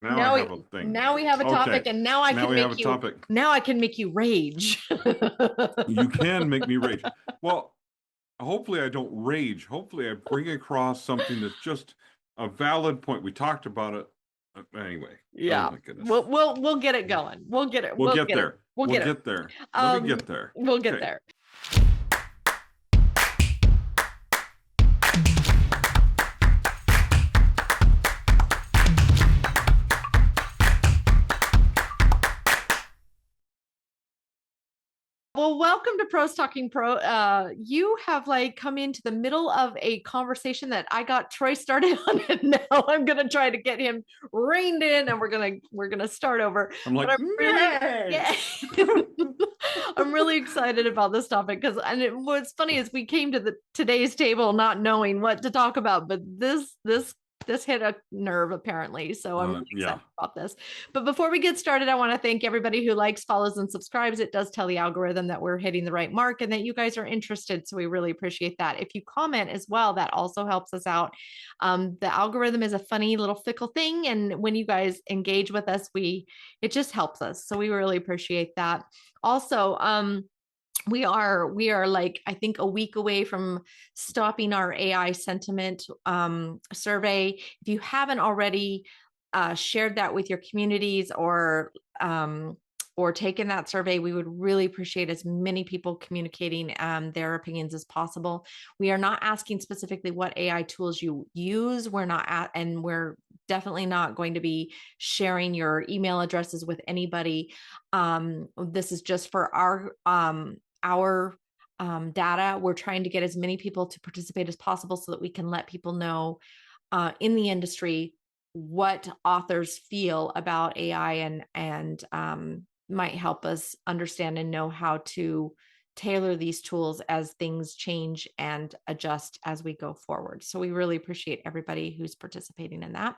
Now I have a thing. Now we have a Okay. topic, and now I Now can we have a make you topic. now I can make you rage. You can make me rage. Well, hopefully I don't rage. Hopefully I bring across something that's just a valid point. We talked about it. Anyway. Oh Yeah. my goodness. We'll get it going. We'll get We'll get it. there. We'll We'll get it. get there. Let me get there. We'll get Okay. there. Well, welcome to Pros Talking Pro. You have like come into the middle of a conversation that I got Troy started on, and now I'm gonna try to get him reined in, and we're gonna start over. I'm But like, I'm really, nay. yeah, I'm really excited about this topic because, what's funny is we came to today's table not knowing what to talk about, but this hit a nerve apparently. So I'm really Yeah. excited about this. But before we get started, I want to thank everybody who likes, follows, and subscribes. It does tell the algorithm that we're hitting the right mark and that you guys are interested. So we really appreciate that. If you comment as well, that also helps us out. The algorithm is a funny little fickle thing. And when you guys engage with us, it just helps us. So we really appreciate that. Also, we are like I think a week away from stopping our AI sentiment survey. If you haven't already shared that with your communities or taken that survey, we would really appreciate as many people communicating their opinions as possible. We are not asking specifically what AI tools you use. And we're definitely not going to be sharing your email addresses with anybody. This is just for our data. We're trying to get as many people to participate as possible so that we can let people know in the industry what authors feel about AI and might help us understand and know how to tailor these tools as things change and adjust as we go forward. So we really appreciate everybody who's participating in that.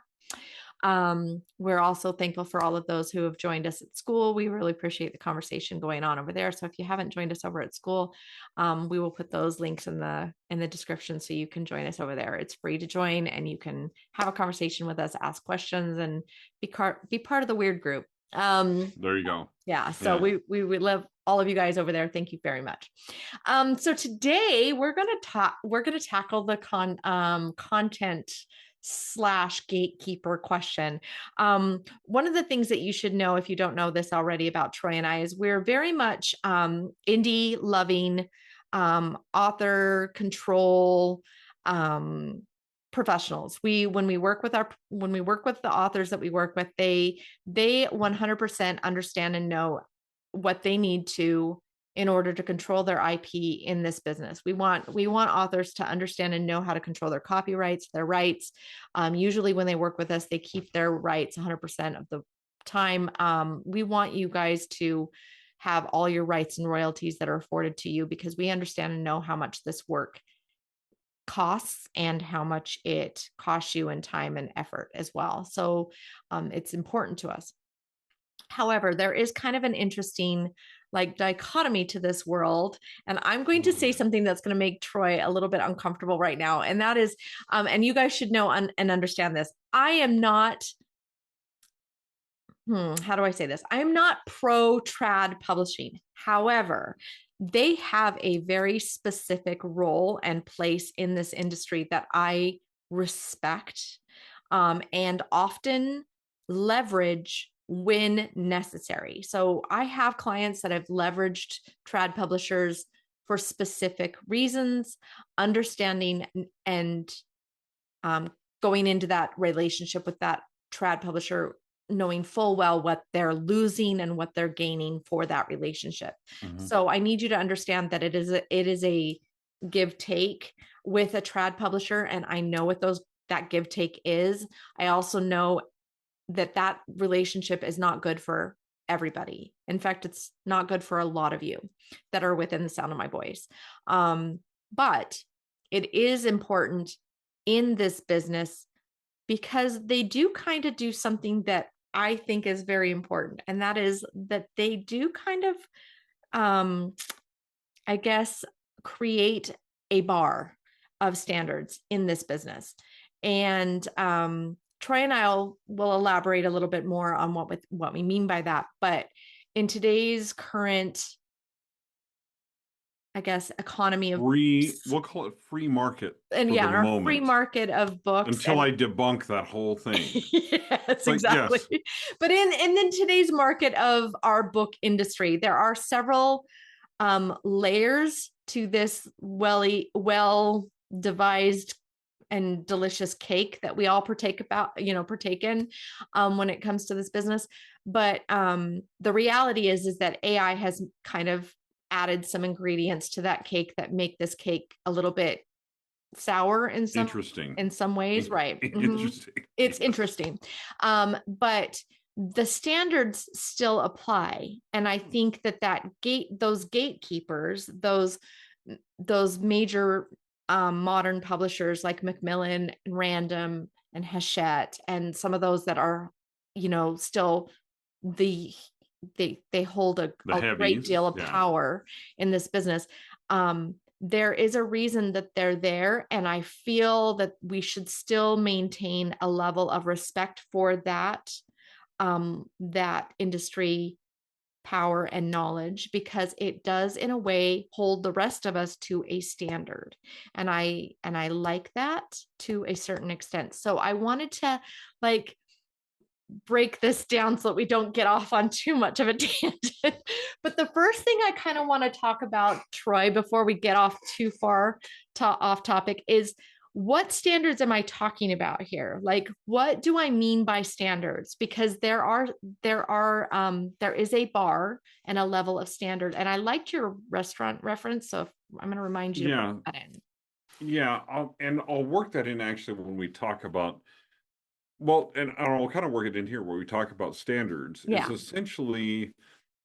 We're also thankful for all of those who have joined us at school. We really appreciate the conversation going on over there. So if you haven't joined us over at school, we will put those links in the description so you can join us over there. It's free to join and you can have a conversation with us, ask questions, and be part of the weird group. There you go. Yeah, so Yeah. we love all of you guys over there. Thank you very much. So today we're gonna tackle the content slash gatekeeper question. One of the things that you should know if you don't know this already about Troy and I is we're very much indie loving, author control professionals. When we work with the authors that we work with, they 100% understand and know what they need to in order to control their IP in this business. We want authors to understand and know how to control their copyrights, their rights. Usually when they work with us, they keep their rights 100% of the time. We want you guys to have all your rights and royalties that are afforded to you because we understand and know how much this work costs and how much it costs you in time and effort as well. So it's important to us. However, there is kind of an interesting like dichotomy to this world. And I'm going to say something that's going to make Troy a little bit uncomfortable right now. And that is, and you guys should know and understand this. I am not, how do I say this? I'm not pro trad publishing. However, they have a very specific role and place in this industry that I respect and often leverage when necessary. So I have clients that have leveraged trad publishers for specific reasons, understanding and going into that relationship with that trad publisher knowing full well what they're losing and what they're gaining for that relationship. Mm-hmm. So I need you to understand that it is a give take with a trad publisher, and I know what that give take is. I also know that relationship is not good for everybody. In fact, it's not good for a lot of you that are within the sound of my voice. But it is important in this business because they do kind of do something that I think is very important. And that is that they do kind of, I guess, create a bar of standards in this business. And Troy and will elaborate a little bit more on what we mean by that. But in today's current, I guess, economy of we'll call it free market and for the our free moment market of books until I debunk that whole thing. yes, But exactly. yes, But in today's market of our book industry, there are several layers to this well devised and delicious cake that we all partake in when it comes to this business. But the reality is that AI has kind of added some ingredients to that cake that make this cake a little bit sour in some ways, right? Interesting. It's interesting. But the standards still apply. And I think those gatekeepers, those major modern publishers like Macmillan and Random and Hachette, and some of those that are, still they hold a great deal of power in this business. There is a reason that they're there, and I feel that we should still maintain a level of respect for that industry power and knowledge, because it does in a way hold the rest of us to a standard, and I like that to a certain extent. So I wanted to break this down so that we don't get off on too much of a tangent. But the first thing I kind of want to talk about, Troy, before we get off too far off topic, is what standards am I talking about here? What do I mean by standards? Because there is a bar and a level of standard. And I liked your restaurant reference, so I'm going to remind you to put that in. Yeah, I'll work that in actually when we talk about. Well, and I'll kind of work it in here where we talk about standards. Yeah. Is essentially,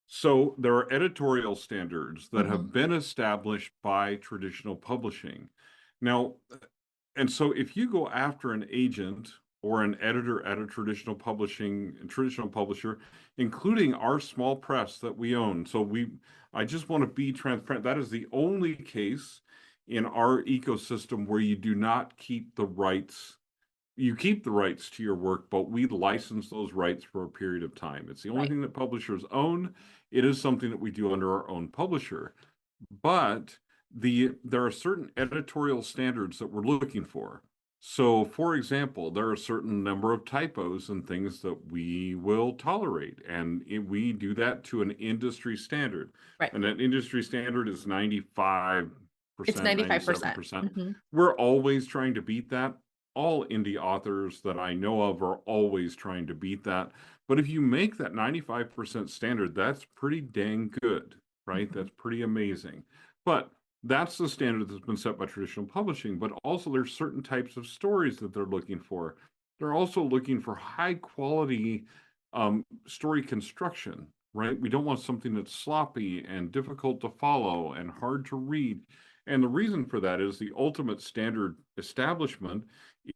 so there are editorial standards that have been established by traditional publishing. Now, and so if you go after an agent or an editor at a traditional publisher, including our small press that we own, I just want to be transparent. That is the only case in our ecosystem where you do not keep the rights. You keep the rights to your work, but we license those rights for a period of time. It's the only thing that publishers own. It is something that we do under our own publisher. But there are certain editorial standards that we're looking for. So, for example, there are a certain number of typos and things that we will tolerate, and we do that to an industry standard. Right. And that industry standard is 95%, it's 95%. 97%. We're always trying to beat that. All indie authors that I know of are always trying to beat that. But if you make that 95% standard, that's pretty dang good, right? That's pretty amazing. But that's the standard that's been set by traditional publishing. But also there's certain types of stories that they're looking for. They're also looking for high quality story construction, right? We don't want something that's sloppy and difficult to follow and hard to read. And the reason for that is the ultimate standard establishment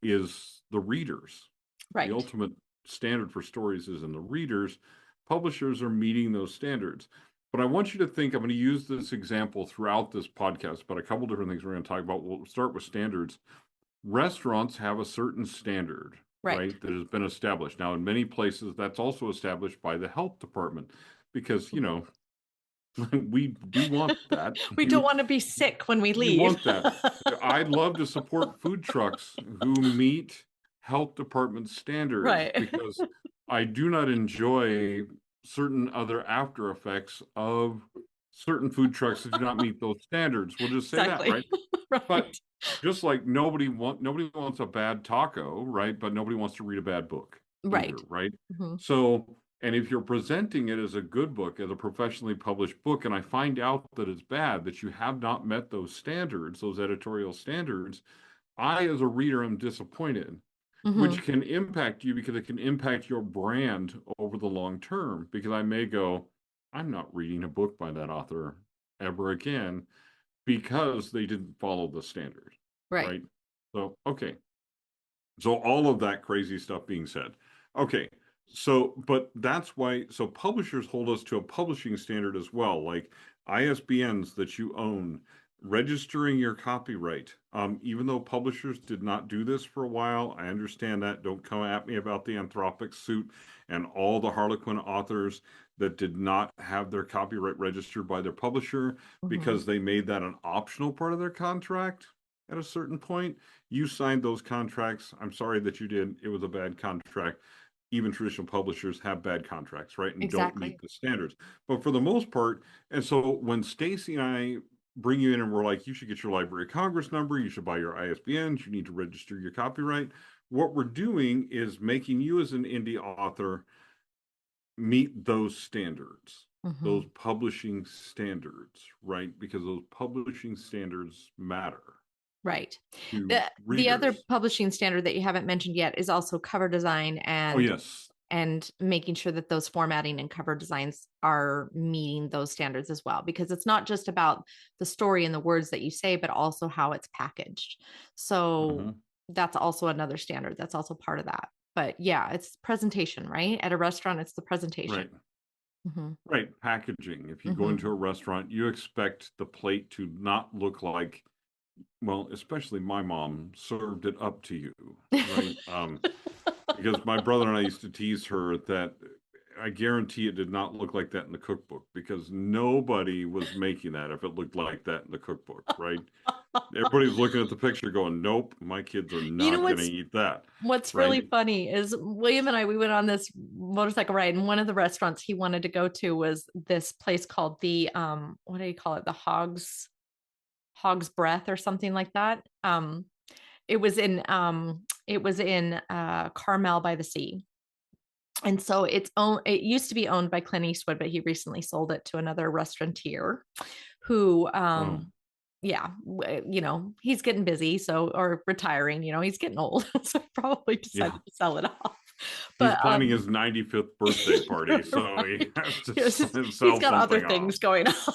is the readers. Right. The ultimate standard for stories is in the readers. Publishers are meeting those standards. But I want you to think, I'm going to use this example throughout this podcast, but a couple different things we're going to talk about. We'll start with standards. Restaurants have a certain standard, right, that has been established. Now, in many places, that's also established by the health department because, we do want that. We don't want to be sick when we leave. You want that. I'd love to support food trucks who meet health department standards because I do not enjoy certain other after effects of certain food trucks that do not meet those standards. We'll just say that, right? But just like nobody wants a bad taco, right? But nobody wants to read a bad book, either, right? So, and if you're presenting it as a good book, as a professionally published book, and I find out that it's bad, that you have not met those standards, those editorial standards, I, as a reader, am disappointed, which can impact you because it can impact your brand over the long term. Because I may go, I'm not reading a book by that author ever again because they didn't follow the standard. Right? So, okay. So all of that crazy stuff being said. Okay. So, but that's why, so publishers hold us to a publishing standard as well, like ISBNs that you own, registering your copyright. Even though publishers did not do this for a while, I understand that. Don't come at me about the Anthropic suit and all the Harlequin authors that did not have their copyright registered by their publisher because they made that an optional part of their contract at a certain point. You signed those contracts. I'm sorry that you did. It was a bad contract. Even traditional publishers have bad contracts, right? And don't Exactly. meet the standards. But for the most part, and so when Stacy and I bring you in and we're like, you should get your Library of Congress number, you should buy your ISBNs, you need to register your copyright. What we're doing is making you as an indie author meet those standards, those publishing standards, right? Because those publishing standards matter. Right. To The other readers. publishing standard that you haven't mentioned yet is also cover design Oh, yes. and making sure that those formatting and cover designs are meeting those standards as well, because it's not just about the story and the words that you say, but also how it's packaged. So that's also another standard. That's also part of that. But yeah, it's presentation, right? At a restaurant, it's the presentation. Right. Right. Packaging. If you go into a restaurant, you expect the plate to not look like, well, especially my mom served it up to you, right? Because my brother and I used to tease her that I guarantee it did not look like that in the cookbook because nobody was making that if it looked like that in the cookbook, right? Everybody's looking at the picture going, nope, my kids are You know not going to eat that. what's Right? really funny is William and I, we went on this motorcycle ride, and one of the restaurants he wanted to go to was this place called the what do you call it? The Hog's Breath or something like that. It was in Carmel by the Sea. And so it used to be owned by Clint Eastwood, but he recently sold it to another restaurateur who yeah, he's getting busy, or retiring, he's getting old. So probably decided to sell it off. He's But planning his 95th birthday party, so he has to he's sell got other something off. things going on.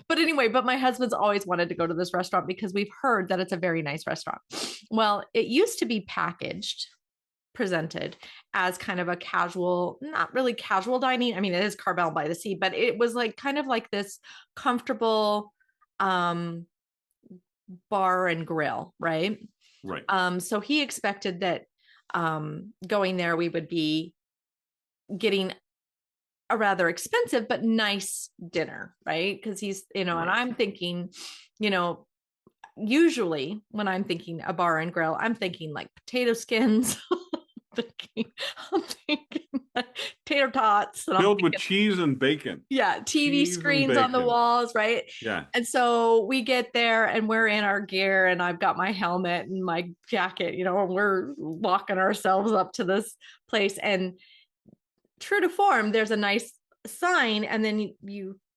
But anyway, my husband's always wanted to go to this restaurant because we've heard that it's a very nice restaurant. Well, it used to be presented as kind of a casual, not really casual dining. I mean, it is Carmel by the Sea, but it was like kind of like this comfortable bar and grill, right? Right. So he expected that going there, we would be getting a rather expensive but nice dinner, right? Because he's, and I'm thinking, usually when I'm thinking a bar and grill, I'm thinking like potato skins. I'm thinking like tater tots. And Filled with cheese and bacon. Yeah, TV screens on the walls, right? Yeah. And so we get there and we're in our gear, and I've got my helmet and my jacket, and we're walking ourselves up to this place. And true to form, there's a nice sign, and then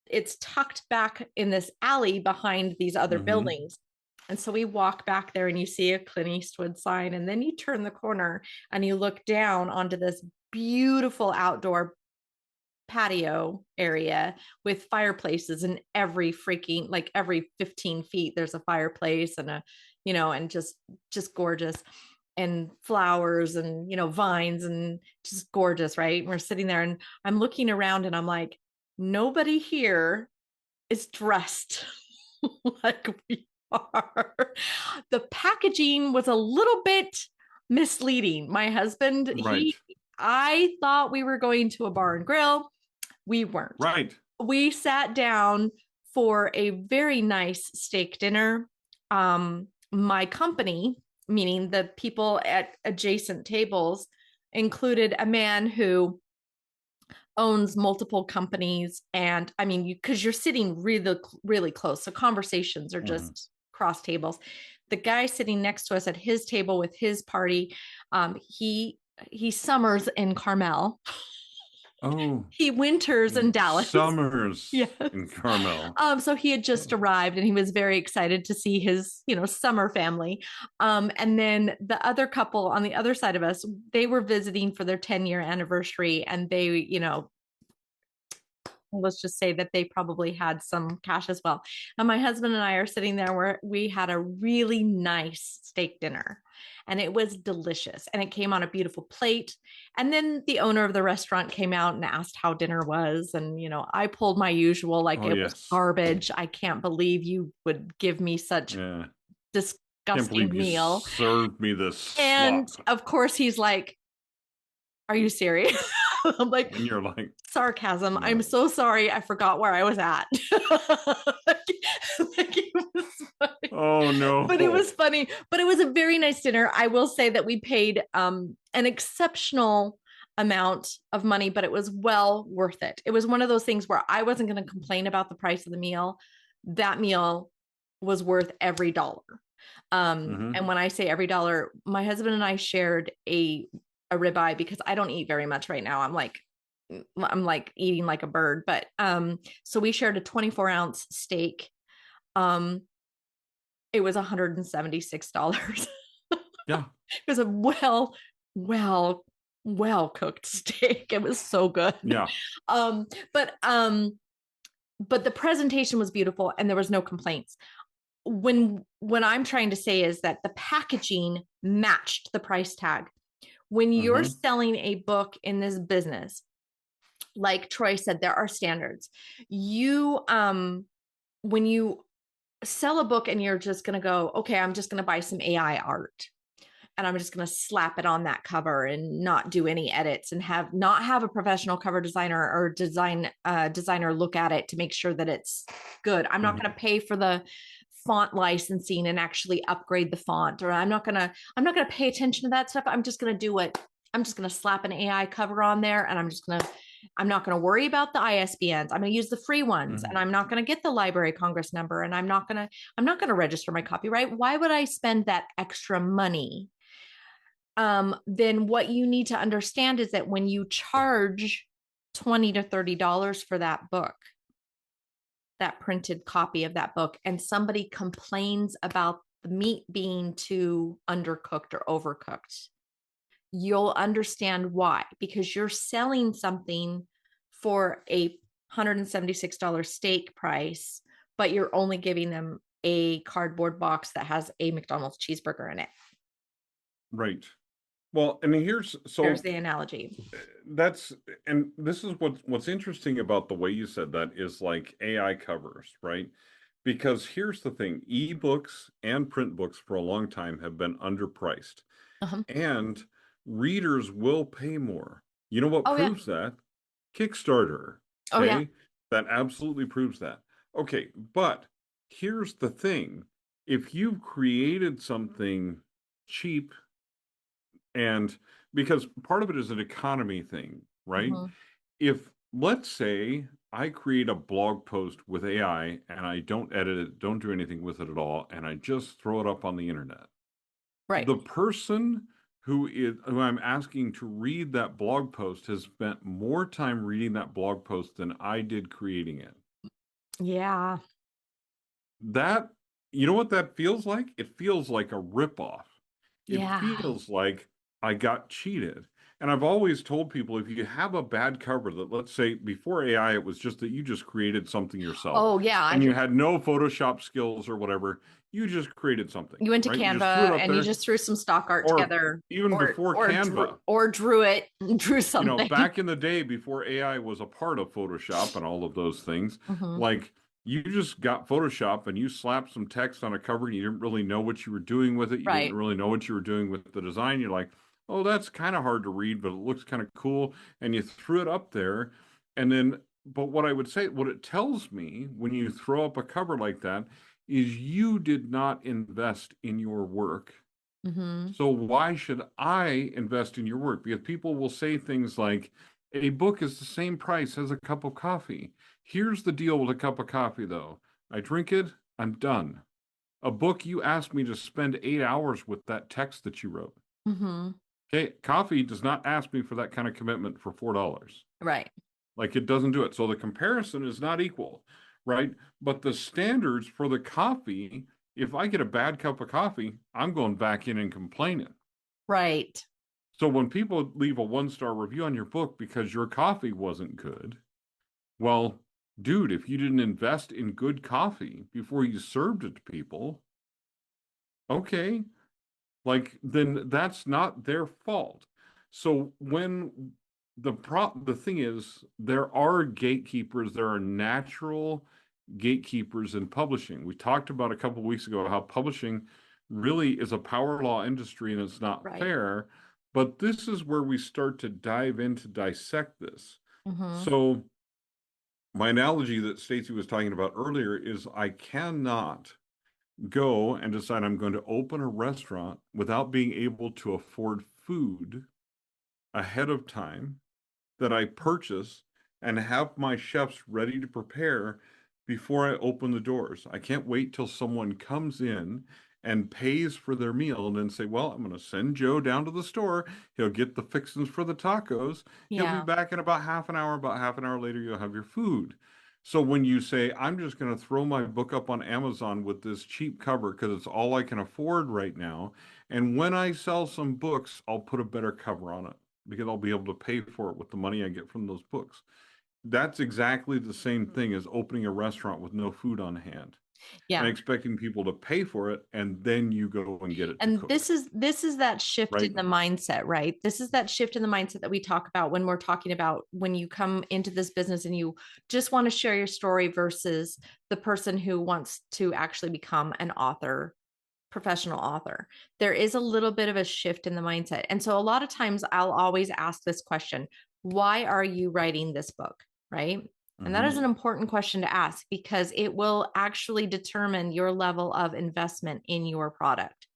it's tucked back in this alley behind these other buildings. And so we walk back there and you see a Clint Eastwood sign, and then you turn the corner and you look down onto this beautiful outdoor patio area with fireplaces, and every 15 feet there's a fireplace, and and just gorgeous, and flowers, and vines, and just gorgeous, right? And we're sitting there and I'm looking around and I'm like, nobody here is dressed like we are. The packaging was a little bit misleading. My husband, I thought we were going to a bar and grill. We weren't. Right. We sat down for a very nice steak dinner. My company, meaning the people at adjacent tables, included a man who owns multiple companies. And I mean, because you're sitting really, really close. So conversations are just cross tables. The guy sitting next to us at his table with his party, he summers in Carmel. Oh, he winters in Dallas. Summers in Carmel. So he had just arrived and he was very excited to see his, summer family. And then the other couple on the other side of us, they were visiting for their 10-year anniversary, and they, let's just say that they probably had some cash as well. And my husband and I are sitting there where we had a really nice steak dinner. and it was delicious. And it came on a beautiful plate. And then the owner of the restaurant came out and asked how dinner was. And, I pulled my usual, like, Oh, it was yes. garbage. I can't believe you would give me such Yeah. Can't disgusting believe you meal. served me this And slop. of course, he's like, are you serious? I'm like, And you're like, sarcasm. I'm no. so sorry. I forgot where I was at. Like, it was funny. Oh, no. But it was funny. But it was a very nice dinner. I will say that we paid an exceptional amount of money, but it was well worth it. It was one of those things where I wasn't going to complain about the price of the meal. That meal was worth every dollar. And when I say every dollar, my husband and I shared a ribeye because I don't eat very much right now. I'm like eating like a bird, but so we shared a 24-ounce steak. It was $176. Yeah. It was a well cooked steak. It was so good. Yeah. Um, but the presentation was beautiful and there was no complaints. When I'm trying to say is that the packaging matched the price tag. When you're selling a book in this business, like Troy said, there are standards. When you sell a book and you're just going to go, okay, I'm just going to buy some AI art and I'm just going to slap it on that cover and not do any edits and not have a professional cover designer or designer look at it to make sure that it's good. I'm not going to pay for the font licensing and actually upgrade the font, or I'm not going to pay attention to that stuff. I'm just going to slap an AI cover on there and I'm not going to worry about the ISBNs. I'm going to use the free ones and I'm not going to get the Library of Congress number and I'm not going to register my copyright. Why would I spend that extra money? Then what you need to understand is that when you charge $20 to $30 for that book, that printed copy of that book, and somebody complains about the meat being too undercooked or overcooked, you'll understand why, because you're selling something for a $176 steak price, but you're only giving them a cardboard box that has a McDonald's cheeseburger in it. Right. Well, and there's the analogy. And this is what's interesting about the way you said that is like AI covers, right? Because here's the thing, ebooks and print books for a long time have been underpriced. And readers will pay more. You know what proves that? Kickstarter. Okay. That absolutely proves that. Okay, but here's the thing. If you've created something cheap, and because part of it is an economy thing, right? If, let's say, I create a blog post with AI and I don't edit it, don't do anything with it at all, and I just throw it up on the internet. Right. The person who I'm asking to read that blog post has spent more time reading that blog post than I did creating it. Yeah. You know what that feels like? It feels like a ripoff. It feels like I got cheated. And I've always told people, if you have a bad cover that, let's say before AI, it was just that you just created something yourself. Oh, yeah. And you had no Photoshop skills or whatever. You just created something. You went to Canva and you just threw some stock art together. Even before Canva. Drew something. Back in the day before AI was a part of Photoshop and all of those things, like you just got Photoshop and you slapped some text on a cover and you didn't really know what you were doing with it. You didn't really know what you were doing with the design. You're like, oh, that's kind of hard to read, but it looks kind of cool. And you threw it up there. And then, but what I would say, what it tells me when you throw up a cover like that is you did not invest in your work. So why should I invest in your work? Because people will say things like, a book is the same price as a cup of coffee. Here's the deal with a cup of coffee, though. I drink it, I'm done. A book, you asked me to spend 8 hours with that text that you wrote. Okay, coffee does not ask me for that kind of commitment for $4. Right. Like, it doesn't do it. So the comparison is not equal, right? But the standards for the coffee, if I get a bad cup of coffee, I'm going back in and complaining. Right. So when people leave a 1-star review on your book because your coffee wasn't good, well, dude, if you didn't invest in good coffee before you served it to people, okay, like, then that's not their fault. So when the thing is, there are gatekeepers, there are natural gatekeepers in publishing. We talked about a couple of weeks ago how publishing really is a power law industry and it's not Right. fair, but this is where we start to dive in to dissect this. Mm-hmm. So my analogy that Stacy was talking about earlier is I cannot go and decide I'm going to open a restaurant without being able to afford food ahead of time that I purchase and have my chefs ready to prepare before I open the doors. I can't wait till someone comes in and pays for their meal and then say, well, I'm going to send Joe down to the store. He'll get the fixings for the tacos. He'll be Yeah. back in about half an hour. About half an hour later, you'll have your food. So when you say, I'm just going to throw my book up on Amazon with this cheap cover because it's all I can afford right now, and when I sell some books, I'll put a better cover on it because I'll be able to pay for it with the money I get from those books. That's exactly the same thing as opening a restaurant with no food on hand and Yeah. expecting people to pay for it, and then you go and get it to And cook, this is that shift in right? the mindset, right? This is that shift in the mindset that we talk about when we're talking about when you come into this business and you just want to share your story versus the person who wants to actually become an author, professional author. There is a little bit of a shift in the mindset. And so a lot of times I'll always ask this question, why are you writing this book? Right? And that is Mm-hmm. an important question to ask because it will actually determine your level of investment in your product.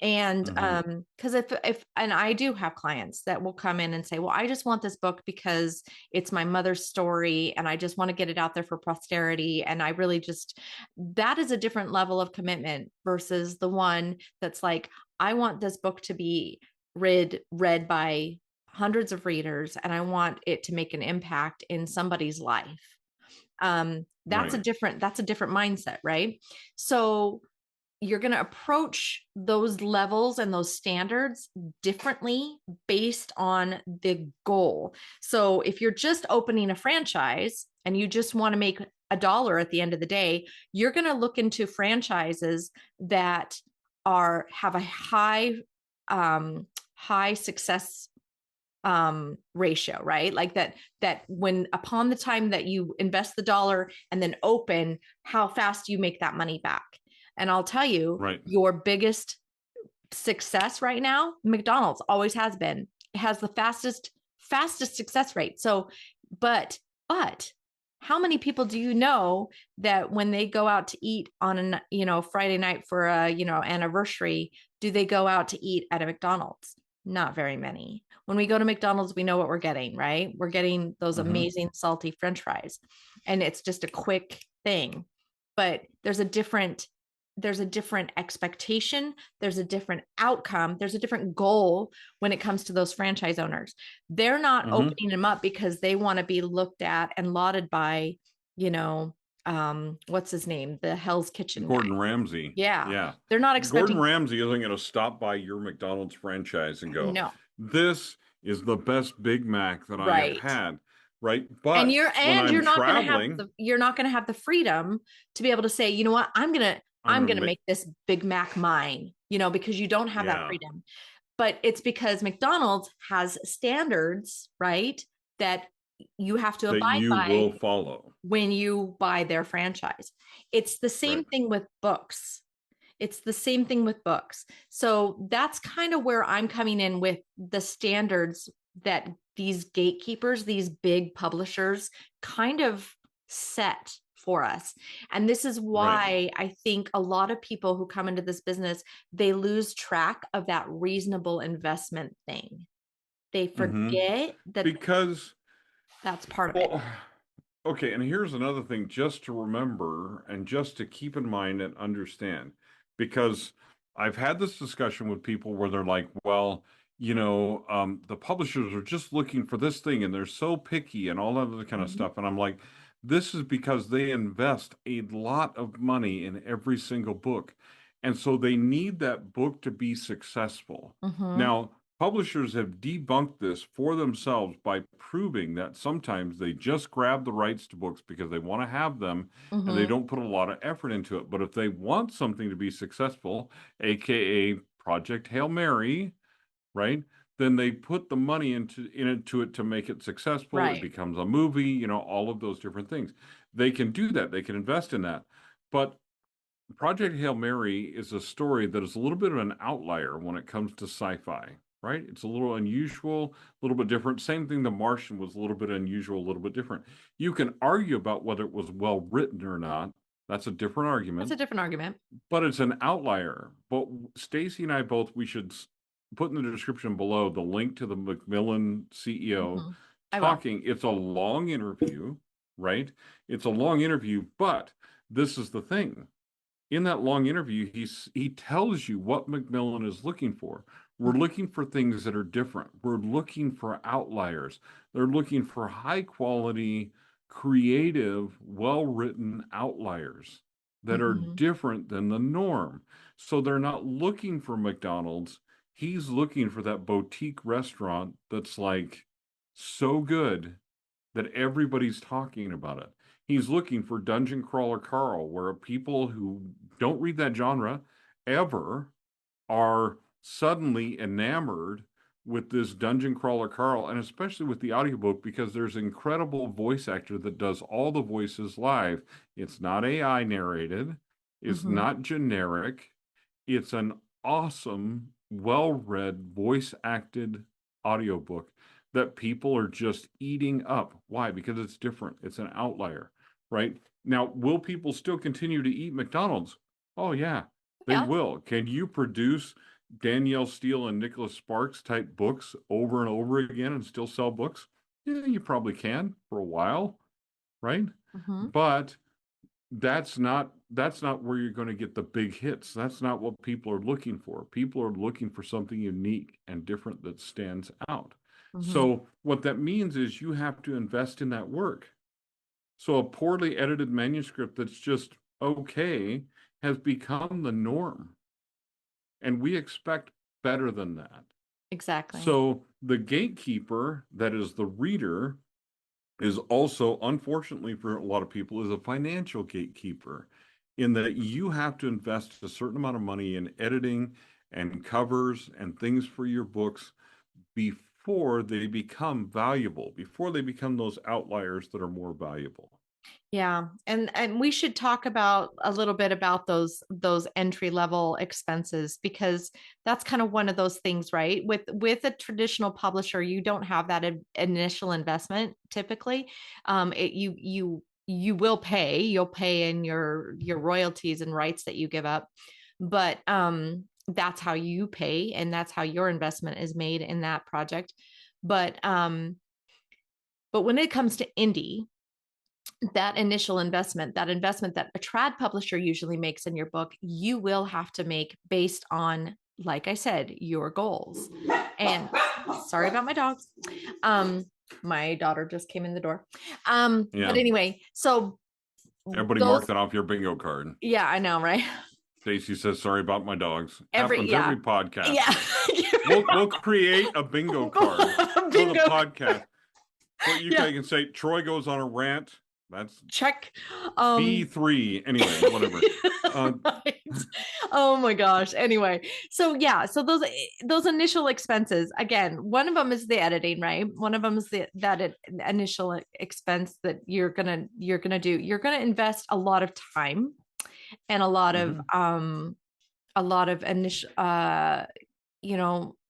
And Mm-hmm. because if and I do have clients that will come in and say, well, I just want this book because it's my mother's story and I just want to get it out there for posterity. And I really just that is a different level of commitment versus the one that's like, I want this book to be read by hundreds of readers and I want it to make an impact in somebody's life. That's Right. that's a different mindset, right? So you're going to approach those levels and those standards differently based on the goal. So if you're just opening a franchise and you just want to make $1 at the end of the day, you're going to look into franchises that are have a high success ratio, right? Like that when upon the time that you invest the dollar and then open, how fast you make that money back. And I'll tell you, Right. your biggest success right now, McDonald's always has been. It has the fastest success rate. So, but how many people do you know that when they go out to eat on a Friday night for a anniversary, do they go out to eat at a McDonald's? Not very many. When we go to McDonald's, we know what we're getting, right? We're getting those Mm-hmm. amazing salty French fries, and it's just a quick thing. But there's a different expectation, there's a different outcome, there's a different goal when it comes to those franchise owners. They're not Mm-hmm. opening them up because they want to be looked at and lauded by, what's his name? The Hell's Kitchen guy. Gordon Ramsay. Yeah. Yeah. They're not Gordon expecting, Ramsay isn't going to stop by your McDonald's franchise and go, no, this is the best Big Mac that I have right. had. Right. And But when I'm you're not going to have traveling, you're not going to have the freedom to be able to say, you know what, I'm I'm going going to to make, make this Big Mac mine, because you don't have that yeah, freedom. But it's because McDonald's has standards, right? That you have to that abide you by will follow. when you buy their franchise. It's the same Right. thing with books. It's the same thing with books. So that's kind of where I'm coming in with the standards that these gatekeepers, these big publishers kind of set for us. And this is Right. why I think a lot of people who come into this business, they lose track of that reasonable investment thing. They Mm-hmm. forget that Because, that's part of it. well, okay, and here's another thing just to remember and just to keep in mind and understand, because I've had this discussion with people where they're like, well, the publishers are just looking for this thing and they're so picky and all that other kind of Mhm. stuff. And I'm like, this is because they invest a lot of money in every single book. And so they need that book to be successful. Mhm. Now, publishers have debunked this for themselves by proving that sometimes they just grab the rights to books because they want to have them and they Mhm. don't put a lot of effort into it. But if they want something to be successful, aka Project Hail Mary, right? Then they put the money into it to make it successful. It becomes a movie, all of those different things. They can do that. They can invest in that. But Project Hail Mary is a story that is a little bit of an outlier when it comes to sci-fi, right? It's a little unusual, a little bit different. Same thing, The Martian was a little bit unusual, a little bit different. You can argue about whether it was well written or not. That's a different argument. That's a different argument. But it's an outlier. But Stacy and I both, we should put in the description below the link to the Macmillan CEO talking. It's a long interview, right? It's a long interview, but this is the thing. In that long interview, he tells you what Macmillan is looking for. We're looking for things that are different. We're looking for outliers. They're looking for high quality, creative, well-written outliers that are different than the norm. So they're not looking for McDonald's. He's looking for that boutique restaurant that's like so good that everybody's talking about it. He's looking for Dungeon Crawler Carl, where people who don't read that genre ever are suddenly enamored with this Dungeon Crawler Carl, and especially with the audiobook, because there's an incredible voice actor that does all the voices live. It's not AI narrated. It's not generic. It's an awesome, well-read, voice-acted audiobook that people are just eating up. Why? Because it's different. It's an outlier, right? Now, will people still continue to eat McDonald's? Oh, yeah, they will. Can you produce Danielle Steele and Nicholas Sparks type books over and over again and still sell books? Yeah, you probably can for a while, right? But that's not where you're going to get the big hits. That's not what people are looking for. People are looking for something unique and different that stands out. So what that means is you have to invest in that work. So a poorly edited manuscript that's just okay has become the norm. And we expect better than that. Exactly. So the gatekeeper, that is the reader, is also, unfortunately for a lot of people, is a financial gatekeeper, in that you have to invest a certain amount of money in editing and covers and things for your books before they become valuable, before they become those outliers that are more valuable. Yeah. And we should talk about a little bit about those entry level expenses, because that's kind of one of those things, right? With a traditional publisher, you don't have that initial investment typically. You will pay, you'll pay in your royalties and rights that you give up. But that's how you pay, and that's how your investment is made in that project. But when it comes to indie, that initial investment, that investment that a trad publisher usually makes in your book, you will have to make based on, like I said, your goals. And sorry about my dogs. My daughter just came in the door. But anyway, so everybody mark that off your bingo card. Yeah, I know, right? Stacy says, sorry about my dogs. Happens every podcast. Yeah. We'll create a bingo card for the podcast. So you can say, Troy goes on a rant. That's check. B3. Anyway, whatever. Right. Oh my gosh. Anyway, so so those initial expenses, again, one of them is the editing, right? One of them is that initial expense that you're gonna do. You're gonna invest a lot of time and a lot of initial,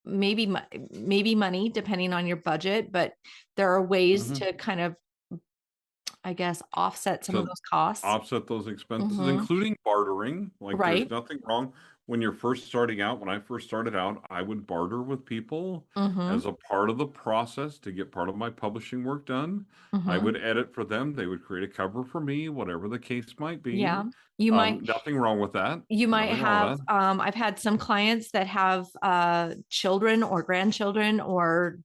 maybe money depending on your budget, but there are ways to kind of, I guess, offset some of those costs. Offset those expenses, including bartering. Like there's nothing wrong when you're first starting out. When I first started out, I would barter with people as a part of the process to get part of my publishing work done. I would edit for them. They would create a cover for me, whatever the case might be. Yeah. You might, nothing wrong with that. You might have, I've had some clients that have children or grandchildren or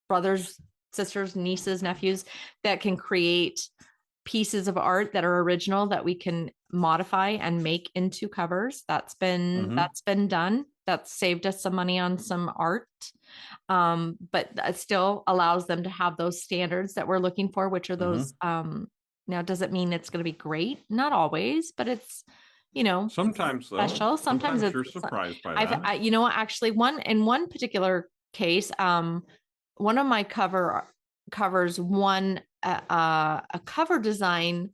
brothers, sisters, nieces, nephews that can create pieces of art that are original that we can modify and make into covers. That's been done. That's saved us some money on some art. But that still allows them to have those standards that we're looking for, which are those now, does it mean it's going to be great? Not always, but it's Sometimes though, special. Sometimes sometimes you're it's, surprised by that. actually in one particular case, one of my covers won a cover design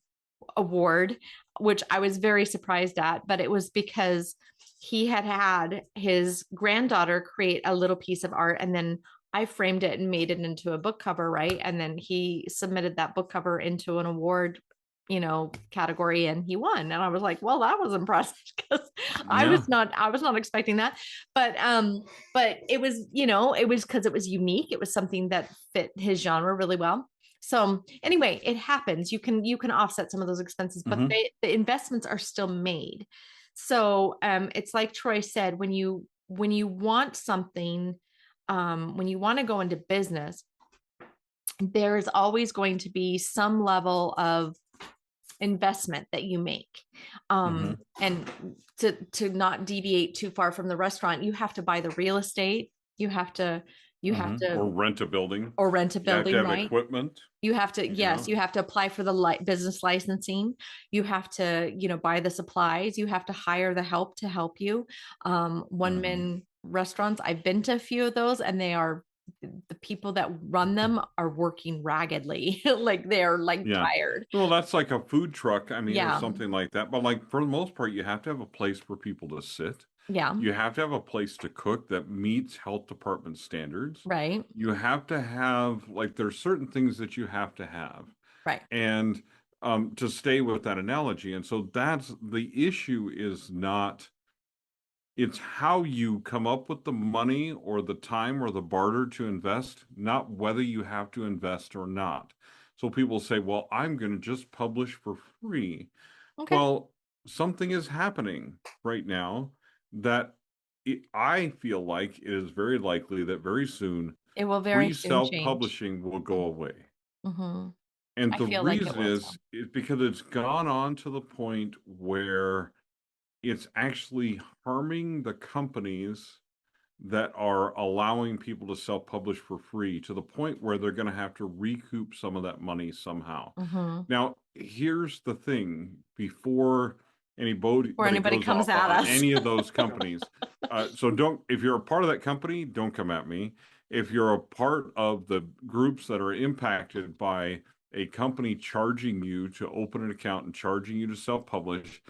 award, which I was very surprised at, but it was because he had his granddaughter create a little piece of art, and then I framed it and made it into a book cover, right? And then he submitted that book cover into an award, category, and he won. And I was like, well, that was impressive because I was not expecting that. But it was, it was because it was unique. It was something that fit his genre really well. So anyway, it happens. You can offset some of those expenses, but the investments are still made. So it's like Troy said, when you want something, when you want to go into business, there is always going to be some level of investment that you make. And to not deviate too far from the restaurant, you have to buy the real estate. You have to or rent a building, you have to have right? equipment. You have to, yes, you have to apply for the business licensing. You have to, buy the supplies. You have to hire the help to help you. One man restaurants, I've been to a few of those, and the people that run them are working raggedly. Like they're tired. Well, that's like a food truck, or something like that. But like for the most part, you have to have a place for people to sit. Yeah. You have to have a place to cook that meets health department standards. Right. You have to have, there's certain things that you have to have. Right. And to stay with that analogy. And so that's the issue, is not, it's how you come up with the money or the time or the barter to invest, not whether you have to invest or not. So people say, well, I'm going to just publish for free. Okay. Well, something is happening right now that I feel like it is very likely that very soon it will free self-publishing will go away. And the reason is because it's gone on to the point where it's actually harming the companies that are allowing people to self-publish for free, to the point where they're going to have to recoup some of that money somehow. Now, here's the thing: before anybody comes at us, any of those companies, so if you're a part of that company, don't come at me. If you're a part of the groups that are impacted by a company charging you to open an account and charging you to self-publish,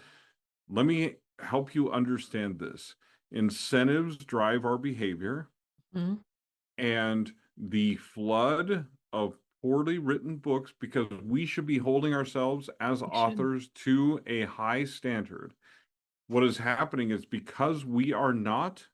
let me help you understand this. Incentives drive our behavior, and the flood of poorly written books, because we should be holding ourselves as authors to a high standard. What is happening is, because we are not,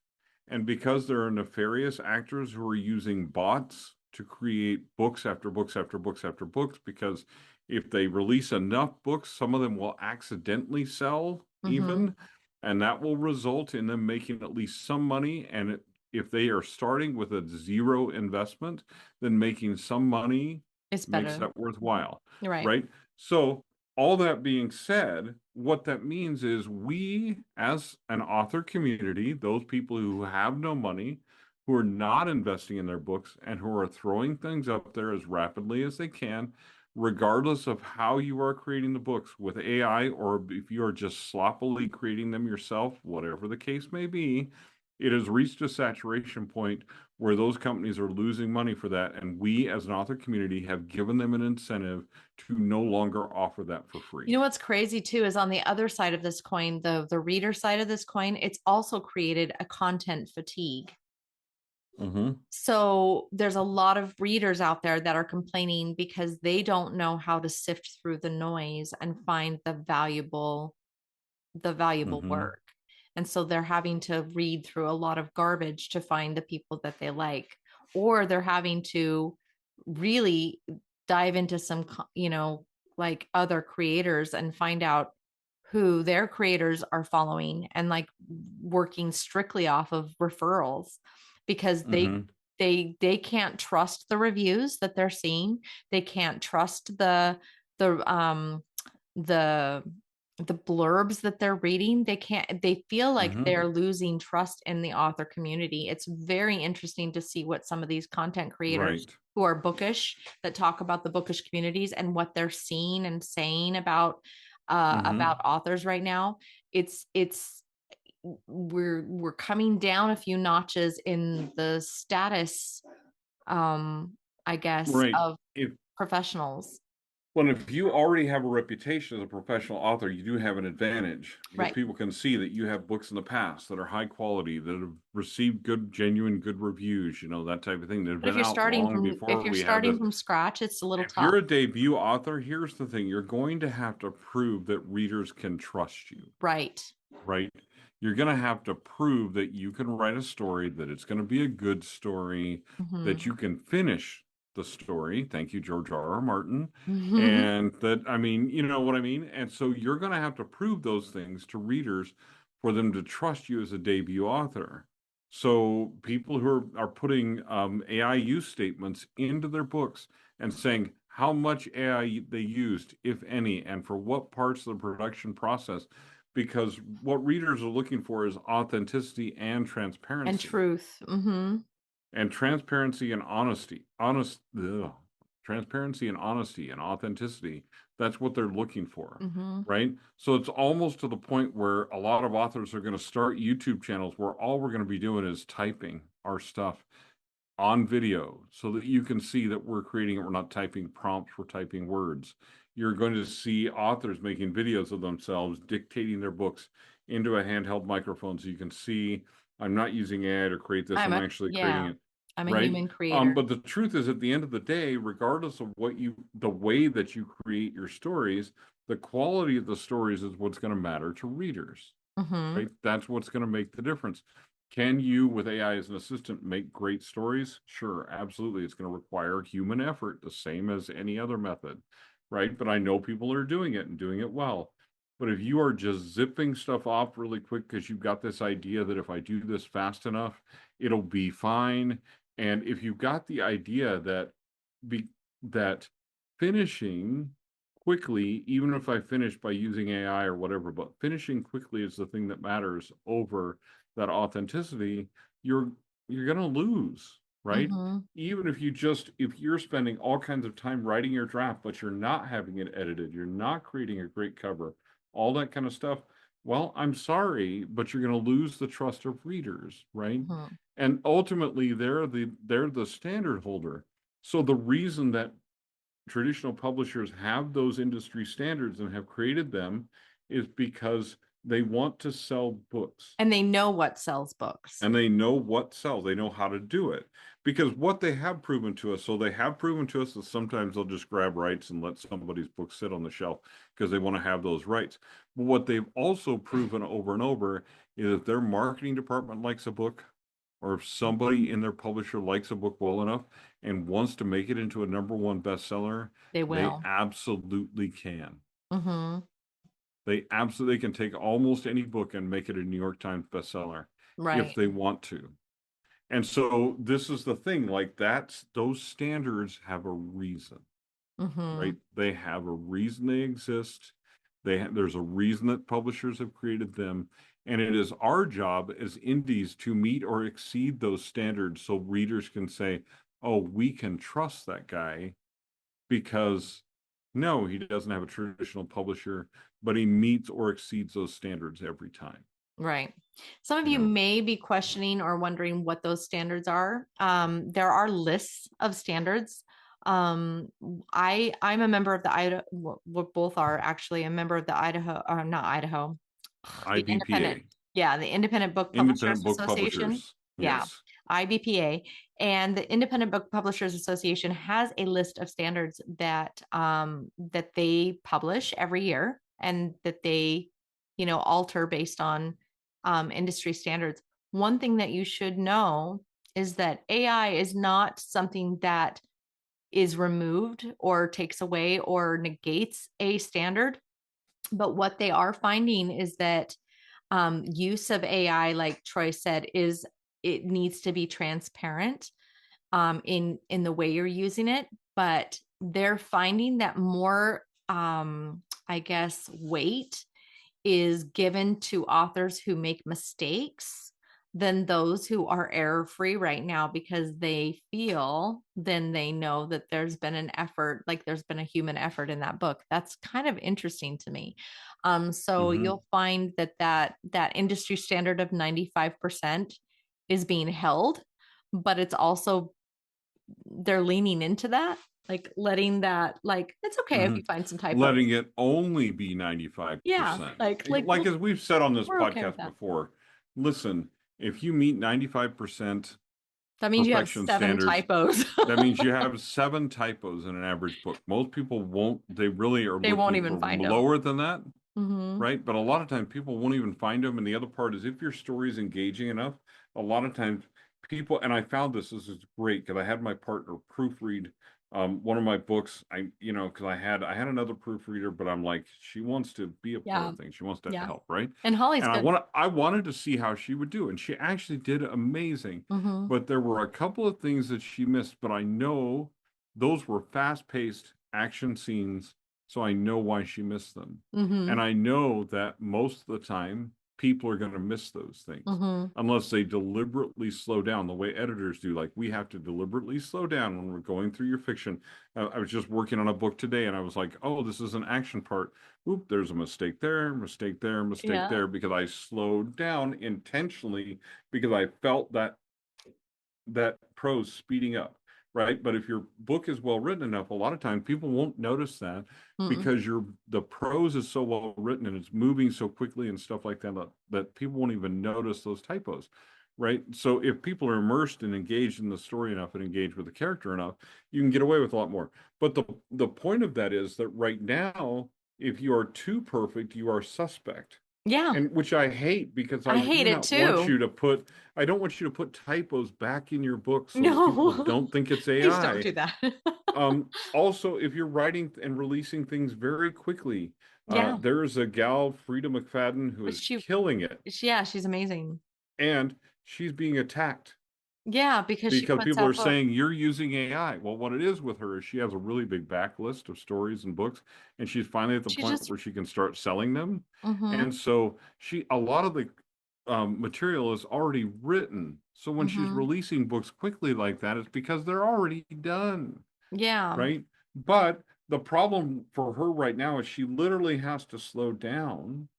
and because there are nefarious actors who are using bots to create books after books after books after books, because if they release enough books, some of them will accidentally sell even, and that will result in them making at least some money. And if they are starting with a zero investment, then making some money makes that worthwhile. Right? So all that being said, what that means is, we as an author community, those people who have no money, who are not investing in their books, and who are throwing things up there as rapidly as they can, regardless of how you are creating the books with AI, or if you are just sloppily creating them yourself, whatever the case may be, it has reached a saturation point where those companies are losing money for that. And we as an author community have given them an incentive to no longer offer that for free. You know what's crazy too is, on the other side of this coin, the reader side of this coin, it's also created a content fatigue. So there's a lot of readers out there that are complaining because they don't know how to sift through the noise and find the valuable work. And so they're having to read through a lot of garbage to find the people that they like, or they're having to really dive into some, other creators and find out who their creators are following, and working strictly off of referrals, because they can't trust the reviews that they're seeing. They can't trust the blurbs that they're reading. They feel like they're losing trust in the author community. It's very interesting to see what some of these content creators who are bookish, that talk about the bookish communities, and what they're seeing and saying about authors right now. it's we're coming down a few notches in the status, I guess, Right. of If professionals. Well, if you already have a reputation as a professional author, you do have an advantage because Right. people can see that you have books in the past that are high quality, that have received good, genuine, good reviews, that type of thing, that have But if been you're out starting long from if before you're we have this. starting from scratch, it's a little If you're tough. a debut author, here's the thing, you're going to have to prove that readers can trust you. Right. Right? You're going to have to prove that you can write a story, that it's going to be a good story, that you can finish the story. Thank you, George R.R. Martin. And that, I mean, you know what I mean? And so you're going to have to prove those things to readers for them to trust you as a debut author. So people who are putting AI use statements into their books and saying how much AI they used, if any, and for what parts of the production process, because what readers are looking for is authenticity and And transparency. truth. And transparency and honesty. Transparency and honesty and authenticity. That's what they're looking for. Right? So it's almost to the point where a lot of authors are going to start YouTube channels where all we're going to be doing is typing our stuff on video so that you can see that we're creating it. We're not typing prompts, we're typing words. You're going to see authors making videos of themselves dictating their books into a handheld microphone so you can see I'm not using AI to create this, I'm actually creating it. I'm a Right? human creator. But the truth is, at the end of the day, regardless of the way that you create your stories, the quality of the stories is what's going to matter to readers. Right? That's what's going to make the difference. Can you, with AI as an assistant, make great stories? Sure, absolutely. It's going to require human effort, the same as any other method, right? But I know people are doing it and doing it well. But if you are just zipping stuff off really quick because you've got this idea that if I do this fast enough, it'll be fine. And if you've got the idea that finishing quickly, even if I finish by using AI or whatever, but finishing quickly is the thing that matters over that authenticity, you're going to lose, right? Even if you're spending all kinds of time writing your draft, but you're not having it edited, you're not creating a great cover, all that kind of stuff. Well, I'm sorry, but you're going to lose the trust of readers, right? And ultimately, they're the standard holder. So the reason that traditional publishers have those industry standards and have created them is because they want to sell books. And they know what sells books. And they know what sells. They know how to do it. Because what they have proven to us, that sometimes they'll just grab rights and let somebody's book sit on the shelf because they want to have those rights. But what they've also proven over and over is if their marketing department likes a book, or if somebody in their publisher likes a book well enough and wants to make it into a #1 bestseller, they absolutely can. They can take almost any book and make it a New York Times bestseller if they want to. And so this is the thing, like those standards have a reason, right? They have a reason they exist. There's a reason that publishers have created them. And it is our job as indies to meet or exceed those standards so readers can say, oh, we can trust that guy because no, he doesn't have a traditional publisher, but he meets or exceeds those standards every time. Right. Some of you may be questioning or wondering what those standards are. There are lists of standards. I'm a member of the Idaho. We both are actually a member of the Idaho, or not Idaho, the independent. IBPA. Yeah, the Independent Book Independent Publishers Book Association. Publishers. Yeah, Yes. IBPA, and the Independent Book Publishers Association has a list of standards that that they publish every year and that they, alter based on industry standards. One thing that you should know is that AI is not something that is removed or takes away or negates a standard. But what they are finding is that use of AI, like Troy said, it needs to be transparent in the way you're using it. But they're finding that more, I guess, weight is given to authors who make mistakes than those who are error free right now, because then they know that there's been an effort, like there's been a human effort in that book. That's kind of interesting to me. So you'll find that industry standard of 95% is being held, but it's also, they're leaning into that, like letting that, like, it's okay if you find some typos. Letting it only be 95%. Yeah, like as we've said on this we're okay with podcast that. before, listen, if you meet 95% That means you have perfection 7 standards, typos. that means you have 7 typos in an average book. Most people won't, they really are They won't looking even for find them. lower than that, Mm-hmm. right? But a lot of times people won't even find them. And the other part is, if your story is engaging enough, a lot of times people, and I found this is great because I had my partner proofread one of my books. Because I had another proofreader, but I'm like, she wants to be a part of things. She wants to help, right? And Holly's And good. I wanted to see how she would do, and she actually did amazing. But there were a couple of things that she missed, but I know those were fast-paced action scenes, so I know why she missed them. And I know that most of the time people are going to miss those things unless they deliberately slow down the way editors do. Like, we have to deliberately slow down when we're going through your fiction. I was just working on a book today, and I was like, oh, this is an action part. Oop, there's a mistake there, mistake there, mistake there, because I slowed down intentionally because I felt that prose speeding up, right? But if your book is well written enough, a lot of times people won't notice that because the prose is so well written and it's moving so quickly and stuff like that people won't even notice those typos, right? So if people are immersed and engaged in the story enough and engaged with the character enough, you can get away with a lot more. But the point of that is that right now, if you are too perfect, you are suspect. Yeah. And which I hate, because I I hate do it not too. want you to put, I don't want you to put typos back in your book so that people No. don't think it's Please don't AI. do that. Also, if you're writing and releasing things very quickly, Yeah. there's a gal, Frida McFadden, who is killing it, Yeah, she's amazing. and she's being attacked Yeah, because she puts people out are books. saying you're using AI. Well, what it is with her is she has a really big backlist of stories and books, and she's finally at the point where she can start selling them. And so a lot of the material is already written. So when she's releasing books quickly like that, it's because they're already done. Yeah. Right. But the problem for her right now is she literally has to slow down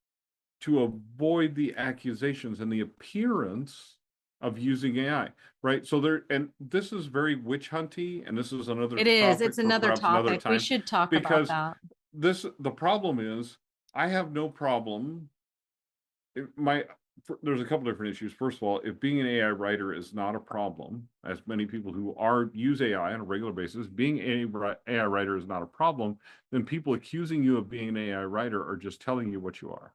to avoid the accusations and the appearance of using AI, right? So and this is very witch hunty, and this is another It is. topic It's for another perhaps another topic. We time, should talk about because that. the problem is, I have no problem. There's a couple different issues. First of all, if being an AI writer is not a problem, as many people who use AI on a regular basis, being an AI writer is not a problem, then people accusing you of being an AI writer are just telling you what you are.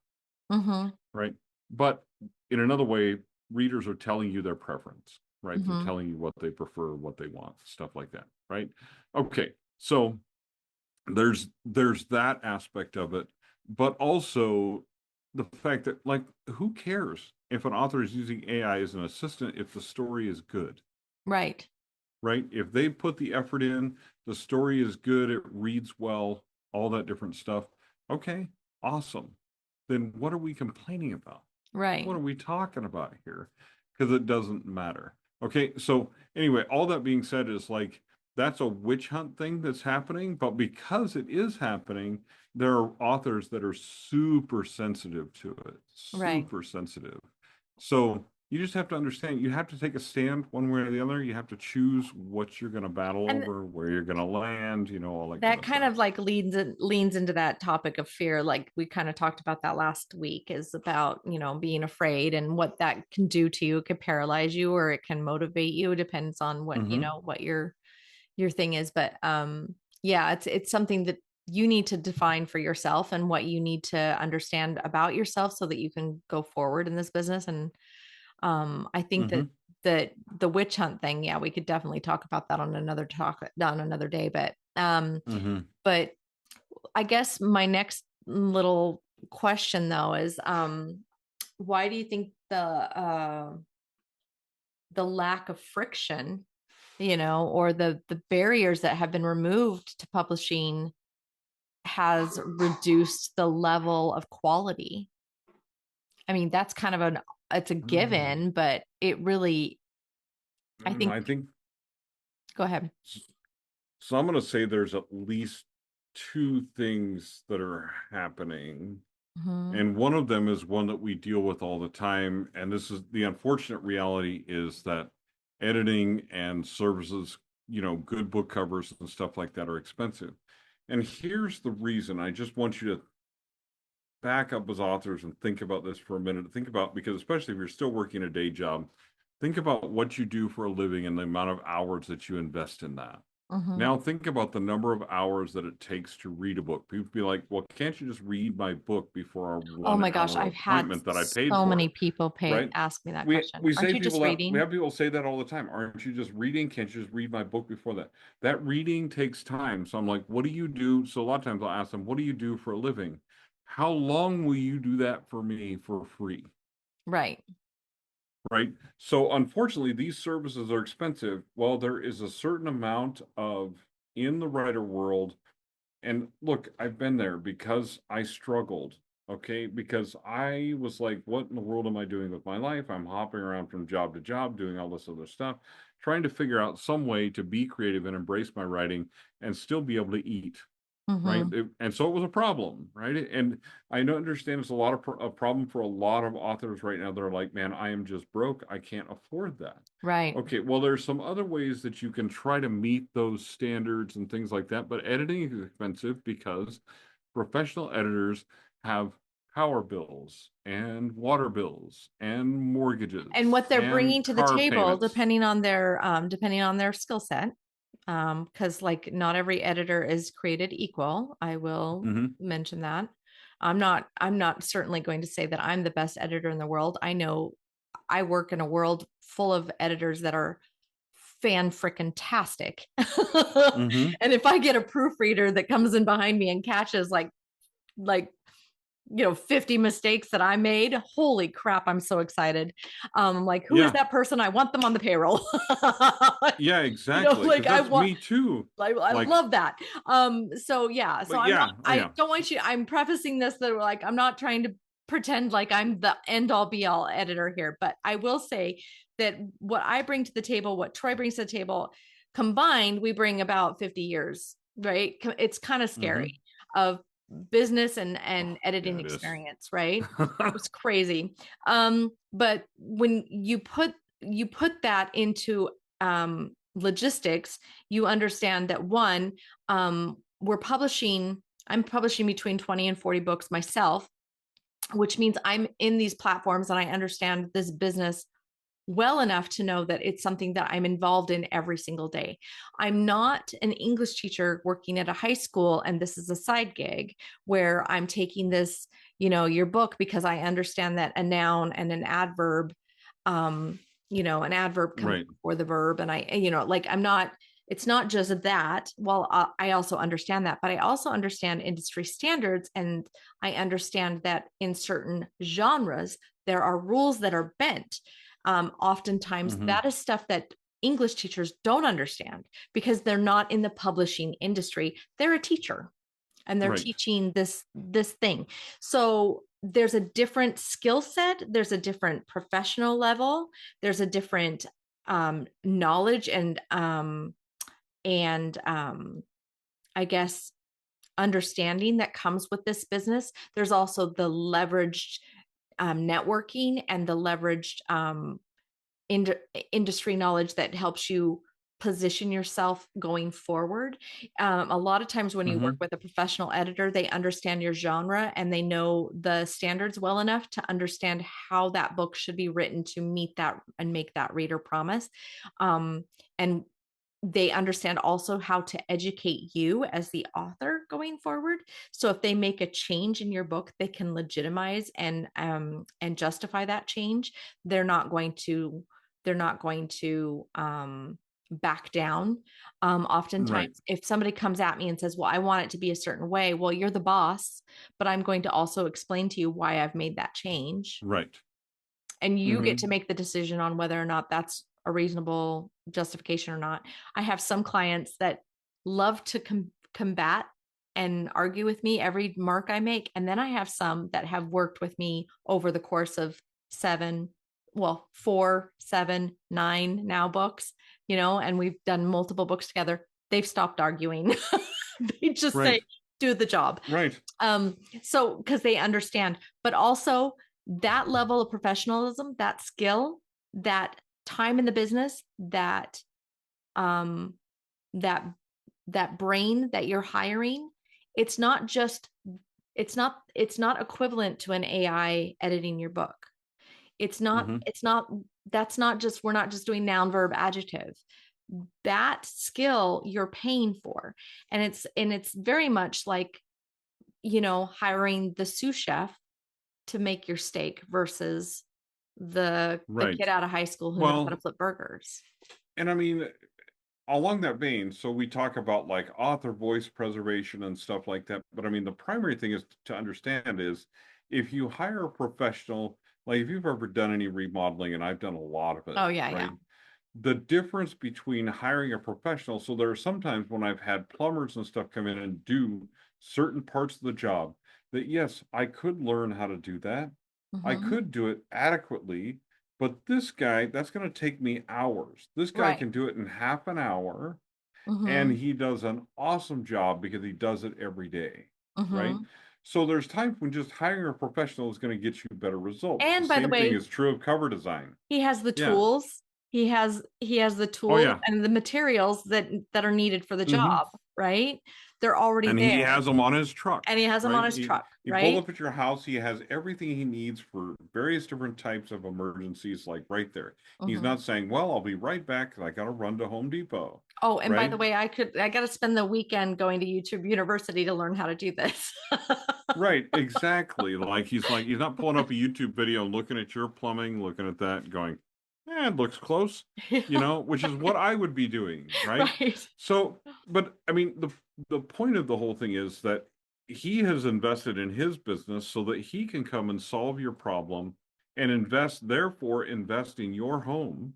Right. But in another way, readers are telling you their preference, right? They're telling you what they prefer, what they want, stuff like that, right? Okay. So there's that aspect of it, but also the fact that, like, who cares if an author is using AI as an assistant if the story is good? Right. Right? If they put the effort in, the story is good, it reads well, all that different stuff. Okay, awesome. Then what are we complaining about? Right. What are we talking about here? Because it doesn't matter. Okay, so anyway, all that being said is, like, that's a witch hunt thing that's happening, but because it is happening, there are authors that are super sensitive to it, super sensitive. So you just have to understand, you have to take a stand one way or the other. You have to choose what you're going to battle over, where you're going to land, all that kind stuff. of like leans into that topic of fear. Like we kind of talked about that last week, is about, being afraid and what that can do to you. It could paralyze you or it can motivate you. It depends on what, what your thing is. But yeah, it's something that you need to define for yourself and what you need to understand about yourself so that you can go forward in this business. And I think that the witch hunt thing, yeah, we could definitely talk about that on another day. But I guess my next little question though is, why do you think the lack of friction, or the barriers that have been removed to publishing has reduced the level of quality? I mean, that's kind of an it's a given, but it really, I think, I think, go ahead. so I'm going to say there's at least two things that are happening. Mm-hmm. And one of them is one that we deal with all the time. And this is the unfortunate reality is that editing and services, good book covers and stuff like that are expensive. And here's the reason. I just want you to back up as authors and think about this for a minute. Think about, because especially if you're still working a day job, think about what you do for a living and the amount of hours that you invest in that. Mm-hmm. Now think about the number of hours that it takes to read a book. People be like, well, can't you just read my book before our Oh one my gosh, hour I've had appointment that I paid so for? many people Right? ask me that We question. we Aren't say you just people that we reading? have people say that all the time. Aren't you just reading? Can't you just read my book before that? That reading takes time. So I'm like, what do you do? So a lot of times I'll ask them, what do you do for a living? How long will you do that for me for free? Right. Right. So unfortunately, these services are expensive. Well, there is a certain amount of in the writer world, and look, I've been there because I struggled. Okay, because I was like, what in the world am I doing with my life? I'm hopping around from job to job, doing all this other stuff, trying to figure out some way to be creative and embrace my writing and still be able to eat. Right. Mm-hmm. And so it was a problem. Right. And I know understand it's a problem for a lot of authors right now. They're like, man, I am just broke. I can't afford that. Right. Okay. Well, there's some other ways that you can try to meet those standards and things like that. But editing is expensive because professional editors have power bills and water bills and And mortgages what they're and bringing to the car table, payments. depending on their skill set, because like not every editor is created equal. I will Hmm. mention that. I'm not certainly going to say that I'm the best editor in the world. I know I work in a world full of editors that are fan frickin' tastic. Hmm. And if I get a proofreader that comes in behind me and catches like 50 mistakes that I made. Holy crap, I'm so excited. Like, who is Yeah. that person? I want them on the payroll. Yeah, exactly. Like Because I that's want, me too. I Like, love that. So yeah, so but yeah, oh I yeah, don't want you, I'm prefacing this that like, I'm not trying to pretend like I'm the end all be all editor here, but I will say that what I bring to the table, what Troy brings to the table, combined, we bring about 50 years, right? It's kind of hmm, scary of business and yeah, editing it is. experience, right? It's crazy. But when you put that into logistics, you understand that one, I'm publishing between 20 and 40 books myself, which means I'm in these platforms and I understand this business well enough to know that it's something that I'm involved in every single day. I'm not an English teacher working at a high school and this is a side gig where I'm taking this, your book because I understand that a noun and an adverb, an adverb comes Right, before the verb. And like it's not just that. Well, I also understand that, but I also understand industry standards. And I understand that in certain genres, there are rules that are bent. Oftentimes hmm, that is stuff that English teachers don't understand because they're not in the publishing industry. They're a teacher and they're right, teaching this thing. So there's a different skill set, there's a different professional level, there's a different knowledge and I guess understanding that comes with this business. There's also the leveraged networking and the leveraged industry knowledge that helps you position yourself going forward. A lot of times when you work hmm, with a professional editor, they understand your genre and they know the standards well enough to understand how that book should be written to meet that and make that reader promise. And they understand also how to educate you as the author going forward. So if they make a change in your book, they can legitimize and justify that change. They're not going to back down. right, Oftentimes, if somebody comes at me and says, "Well, I want it to be a certain way," well, you're the boss, but I'm going to also explain to you why I've made that change, right, and you get to hmm, make the decision on whether or not that's a reasonable justification or not. I have some clients that love to combat and argue with me every mark I make. And then I have some that have worked with me over the course of 7, well, 4, 7, 9 now books, and we've done multiple books together. They've stopped arguing. They just say, do the job. Right. So, because they understand, but also that level of professionalism, that skill, that time in the business, that that brain that you're hiring, it's not equivalent to an AI editing your book. It's not, that's not just, we're not just doing noun, verb, adjective. That skill you're paying for. And it's very much like, hiring the sous chef to make your steak versus the kid out of high school who knows how to flip burgers. And I mean, along that vein, so we talk about like author voice preservation and stuff like that. But I mean, the primary thing is to understand is if you hire a professional, like if you've ever done any remodeling, and I've done a lot of it. Oh, yeah, yeah. The difference between hiring a professional, so there are sometimes when I've had plumbers and stuff come in and do certain parts of the job that, yes, I could learn how to do that. I could do it adequately, but this guy, that's going to take me hours. This guy can do it in half an hour, and he does an awesome job because he does it every day, right? So there's times when just hiring a professional is going to get you better results. And by the way, same thing is true of cover design. He has the tools. He has the tools and the materials that are needed for the job, right? They're already there. And he has them on his truck. And he has them on his truck, you pull up at your house, he has everything he needs for various different types of emergencies, like right there. He's not saying, well, I'll be right back because I got to run to Home Depot. Oh, and by the way, I got to spend the weekend going to YouTube University to learn how to do this. Right, exactly. He's not pulling up a YouTube video and looking at your plumbing, looking at that and going, it looks close, which is what I would be doing, right? So, but I mean, the point of the whole thing is that he has invested in his business so that he can come and solve your problem and therefore invest in your home,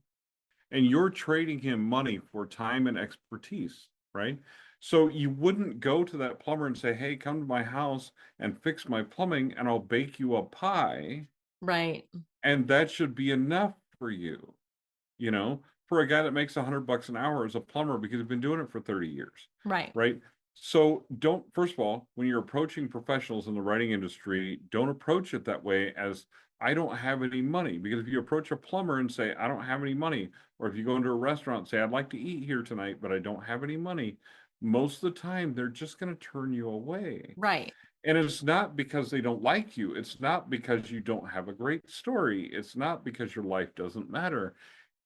and you're trading him money for time and expertise, right? So you wouldn't go to that plumber and say, hey, come to my house and fix my plumbing and I'll bake you a pie. Right. And that should be enough for you, for a guy that makes $100 an hour as a plumber because he's been doing it for 30 years. Right. Right. So first of all, when you're approaching professionals in the writing industry, don't approach it that way as I don't have any money. Because if you approach a plumber and say, I don't have any money, or if you go into a restaurant and say, I'd like to eat here tonight, but I don't have any money, most of the time they're just going to turn you away. Right. And it's not because they don't like you. It's not because you don't have a great story. It's not because your life doesn't matter.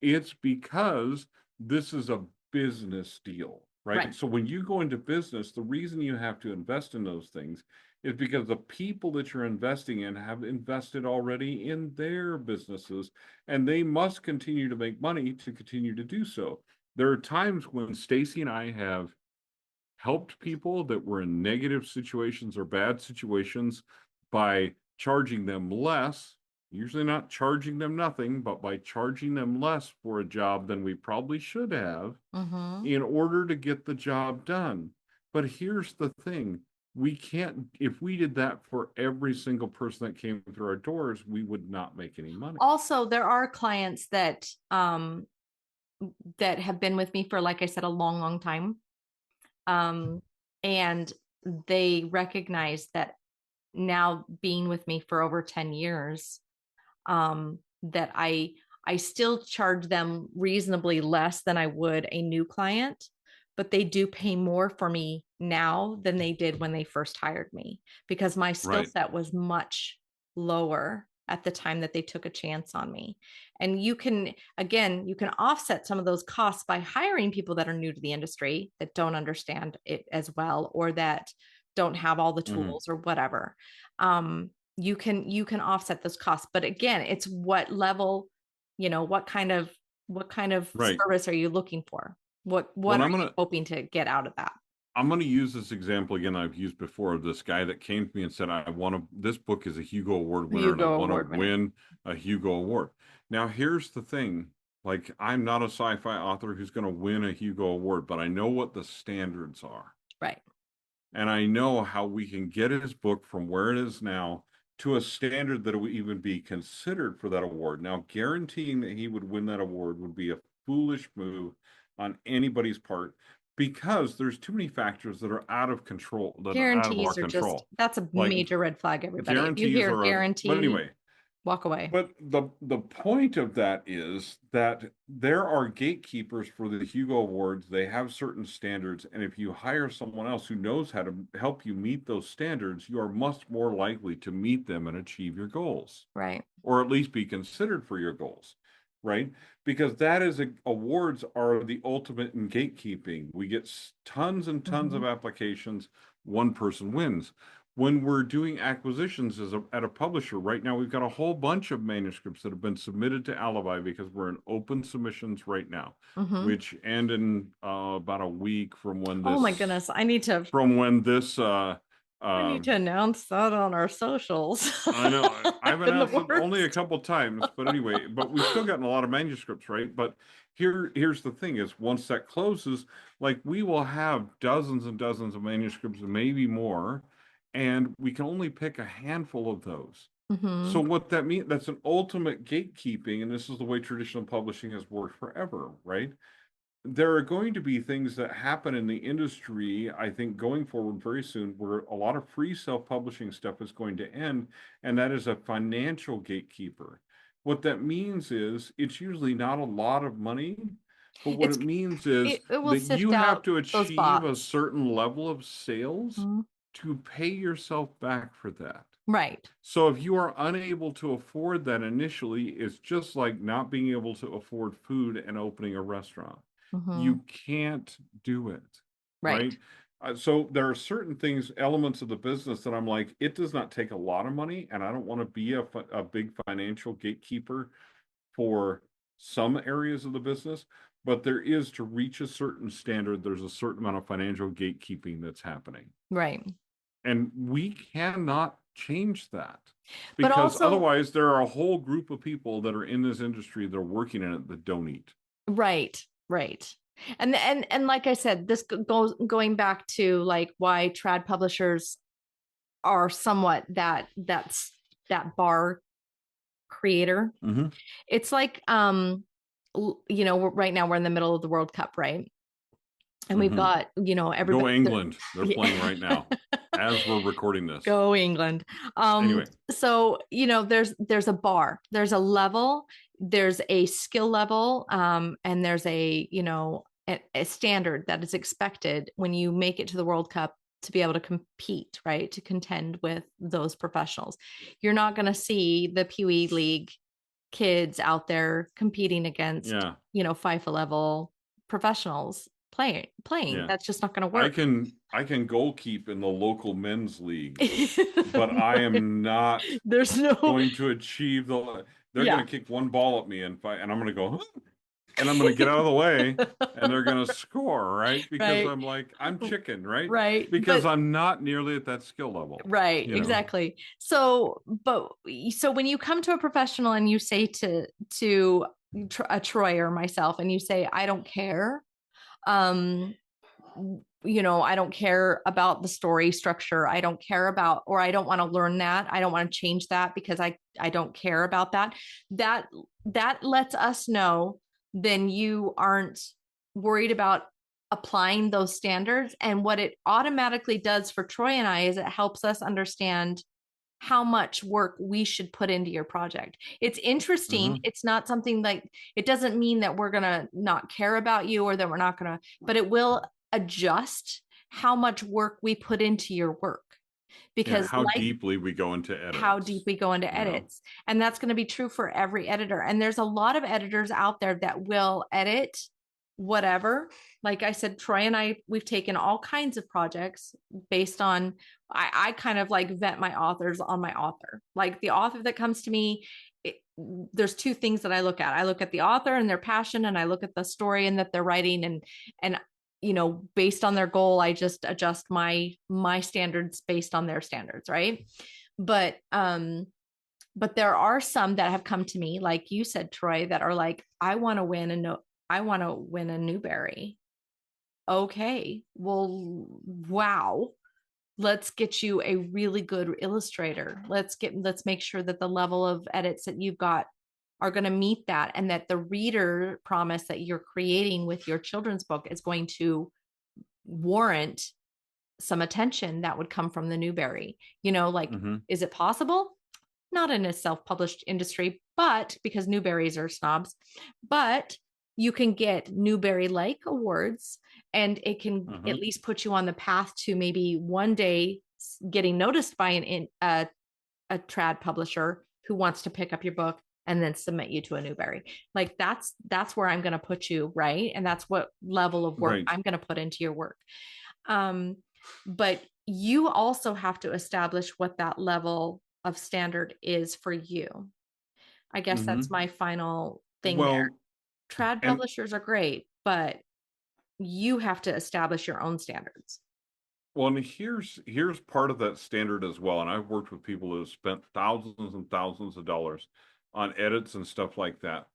It's because this is a business deal, right? So when you go into business, the reason you have to invest in those things is because the people that you're investing in have invested already in their businesses, and they must continue to make money to continue to do so. There are times when Stacy and I have helped people that were in negative situations or bad situations by charging them less, usually not charging them nothing, but by charging them less for a job than we probably should have in order to get the job done. But here's the thing. We can't, if we did that for every single person that came through our doors, we would not make any money. Also, there are clients that have been with me for, like I said, a long, long time. And they recognize that now, being with me for over 10 years, that I still charge them reasonably less than I would a new client, but they do pay more for me now than they did when they first hired me, because my skill set was much lower at the time that they took a chance on me. And you can offset some of those costs by hiring people that are new to the industry, that don't understand it as well, or that don't have all the tools or whatever. You can offset those costs. But again, it's what level, what kind of service are you looking for? What are you hoping to get out of that? I'm going to use this example again I've used before of this guy that came to me and said, this book is a Hugo Award winner and I want to win a Hugo Award. Now, here's the thing. Like, I'm not a sci-fi author who's going to win a Hugo Award, but I know what the standards are. Right. And I know how we can get his book from where it is now to a standard that would even be considered for that award. Now, guaranteeing that he would win that award would be a foolish move on anybody's part, because there's too many factors that are out of control, that are out of our Guarantees are just, control. that's a Like, major red flag, everybody. If you guarantees hear are, but guarantee, anyway, walk away. but the point of that is that there are gatekeepers for the Hugo Awards. They have certain standards, and if you hire someone else who knows how to help you meet those standards, you are much more likely to meet them and achieve your goals, Right. or at least be considered for your goals, right? Because that is awards are the ultimate in gatekeeping. We get tons and tons of applications. One person wins. When we're doing acquisitions at a publisher right now, we've got a whole bunch of manuscripts that have been submitted to Alibi, because we're in open submissions right now, which end in about a week from when this. Oh my goodness, I need to announce that on our socials. I know I've announced it only a couple times, but anyway, but we've still gotten a lot of manuscripts, right? But here's the thing: is once that closes, like, we will have dozens and dozens of manuscripts, maybe more, and we can only pick a handful of those. So what that means, that's an ultimate gatekeeping, and this is the way traditional publishing has worked forever, right? There are going to be things that happen in the industry, I think, going forward very soon, where a lot of free self-publishing stuff is going to end, and that is a financial gatekeeper. What that means is it's usually not a lot of money, but what it means is that you have to achieve a certain level of sales to pay yourself back for that. Right. So if you are unable to afford that initially, it's just like not being able to afford food and opening a restaurant. You can't do it, right? So there are certain things, elements of the business that I'm like, it does not take a lot of money, and I don't want to be a big financial gatekeeper for some areas of the business, but there is, to reach a certain standard, there's a certain amount of financial gatekeeping that's happening. Right. And we cannot change that, because otherwise there are a whole group of people that are in this industry that are working in it that don't eat. Right. And like I said, this goes going back to like why trad publishers are somewhat that bar creator. It's like right now we're in the middle of the World Cup, right? And we've got, everybody. Go England. They're playing right now as we're recording this. Go England. Anyway. So, there's a bar, there's a level, there's a skill level, and there's a standard that is expected when you make it to the World Cup to be able to compete, right? To contend with those professionals. You're not going to see the Pee Wee League kids out there competing against, FIFA level professionals playing. Yeah. That's just not going to work. I can goalkeep in the local men's league, but I am not going to achieve they're going to kick one ball at me and I'm going to go, and I'm going to get out of the way, and they're going to score, right? Because I'm like, I'm chicken, right? Right. Because I'm not nearly at that skill level. Right. Exactly. So when you come to a professional and you say to a Troy or myself, and you say, I don't care, I don't care about the story structure. I don't care about, or I don't want to learn that. I don't want to change that because I don't care about that. That lets us know then you aren't worried about applying those standards. And what it automatically does for Troy and I is it helps us understand how much work we should put into your project. It's interesting. It's not something like, it doesn't mean that we're going to not care about you or that we're not going to, but it will adjust how much work we put into your work. Because how deeply we go into edits. And that's going to be true for every editor. And there's a lot of editors out there that will edit whatever. Like I said, Troy and I, we've taken all kinds of projects based on, I kind of like vet my authors on my author. Like the author that comes to me, there's two things that I look at. I look at the author and their passion, and I look at the story and that they're writing, and based on their goal, I just adjust my standards based on their standards. Right. But there are some that have come to me, like you said, Troy, that are like, I want to win a Newbery. Okay. Well, wow. let's get you a really good illustrator. Let's make sure that the level of edits that you've got are going to meet that, and that the reader promise that you're creating with your children's book is going to warrant some attention that would come from the Newbery. Like, is it possible? Not in a self-published industry, but because Newberys are snobs, but you can get Newbery-like awards, and it can at least put you on the path to maybe one day getting noticed by a trad publisher who wants to pick up your book and then submit you to a Newbery. Like, that's where I'm going to put you, right? And that's what level of work I'm going to put into your work. But you also have to establish what that level of standard is for you. I guess that's my final thing there. Trad publishers are great, but you have to establish your own standards. Well, and here's part of that standard as well. And I've worked with people who have spent thousands and thousands of dollars on edits and stuff like that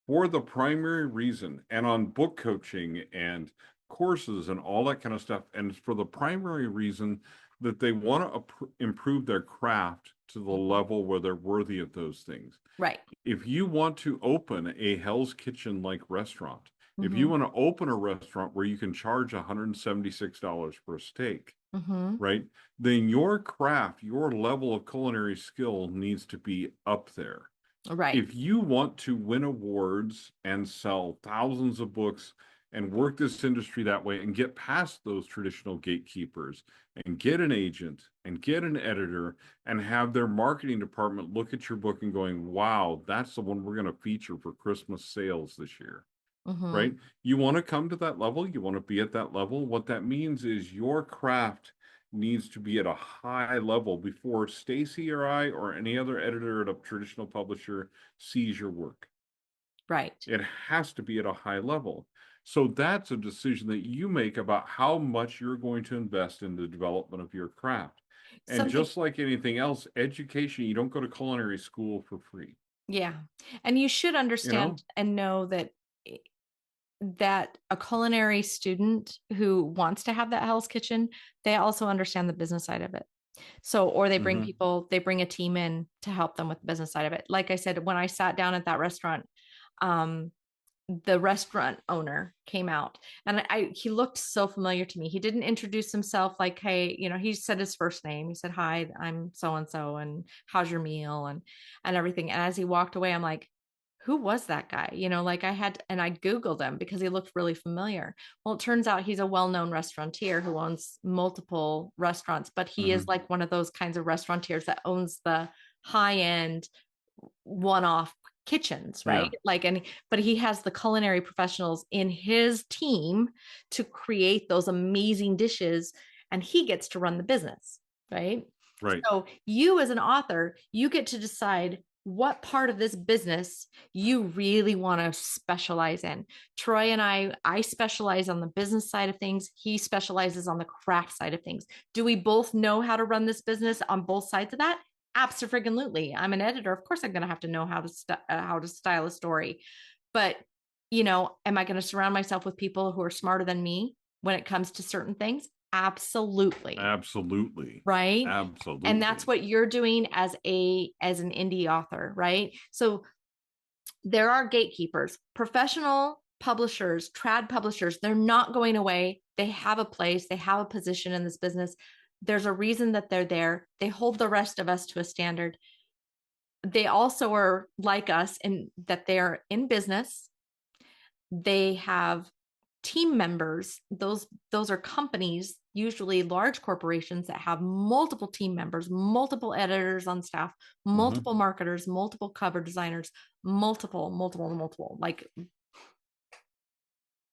for the primary reason, and on book coaching and courses and all that kind of stuff. And for the primary reason that they want to improve their craft to the level where they're worthy of those things. Right. If you want to open a Hell's Kitchen like restaurant, if you want to open a restaurant where you can charge $176 for a steak, right, then your craft, your level of culinary skill needs to be up there. Right. If you want to win awards and sell thousands of books and work this industry that way and get past those traditional gatekeepers and get an agent and get an editor and have their marketing department look at your book and going, wow, that's the one we're going to feature for Christmas sales this year. Right? You want to come to that level. You want to be at that level. What that means is your craft needs to be at a high level before Stacy or I or any other editor at a traditional publisher sees your work. Right. It has to be at a high level. So that's a decision that you make about how much you're going to invest in the development of your craft. And just like anything else, education, you don't go to culinary school for free. Yeah. And you should understand and know that a culinary student who wants to have that Hell's Kitchen, they also understand the business side of it. So, or they bring people, they bring a team in to help them with the business side of it. Like I said, when I sat down at that restaurant, the restaurant owner came out, and he looked so familiar to me. He didn't introduce himself like, hey, he said his first name. He said, hi, I'm so-and-so, and how's your meal, and everything. And as he walked away, I'm like, who was that guy? Like I Googled him because he looked really familiar. Well, it turns out he's a well-known restaurateur who owns multiple restaurants, but he is like one of those kinds of restaurateurs that owns the high-end one-off kitchens, right? But he has the culinary professionals in his team to create those amazing dishes, and he gets to run the business, right? So you as an author, you get to decide what part of this business you really want to specialize in. Troy and I specialize on the business side of things. He specializes on the craft side of things. Do we both know how to run this business on both sides of that? Absolutely. I'm an editor. Of course, I'm going to have to know how to style a story. But, am I going to surround myself with people who are smarter than me when it comes to certain things? Absolutely. Right. Absolutely. And that's what you're doing as an indie author, right? So there are gatekeepers, professional publishers, trad publishers. They're not going away. They have a place. They have a position in this business. There's a reason that they're there. They hold the rest of us to a standard. They also are like us in that they're in business. They have team members. Those are companies, usually large corporations, that have multiple team members, multiple editors on staff, multiple marketers, multiple cover designers, multiple, like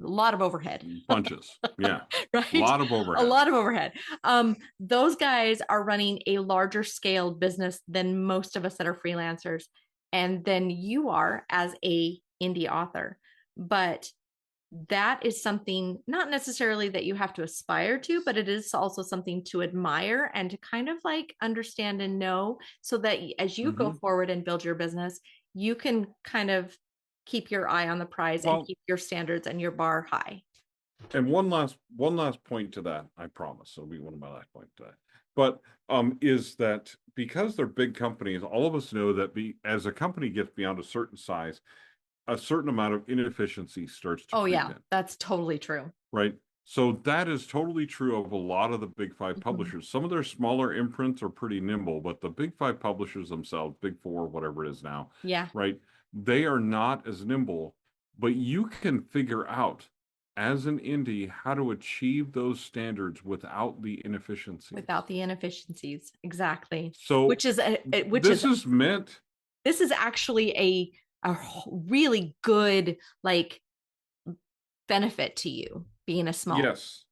a lot of overhead. Bunches. Yeah. Right. A lot of overhead. A lot of overhead. Those guys are running a larger scale business than most of us that are freelancers. And then you are as a indie author. But that is something not necessarily that you have to aspire to, but it is also something to admire and to kind of like understand and know, so that as you go forward and build your business, you can kind of keep your eye on the prize and keep your standards and your bar high. And one last point to that, I promise. It'll be one of my last points to that. But is that because they're big companies, all of us know that as a company gets beyond a certain size, a certain amount of inefficiency starts to Oh creep yeah, in, that's totally true. right? So that is totally true of a lot of the big five Mhm. publishers. Some of their smaller imprints are pretty nimble, but the big five publishers themselves, big four, whatever it is now, Yeah. right? They are not as nimble, but you can figure out as an indie how to achieve those standards without the Without inefficiencies. the inefficiencies. Exactly. So Which is which is this is meant, this is actually a really good like benefit to you being a small. yes,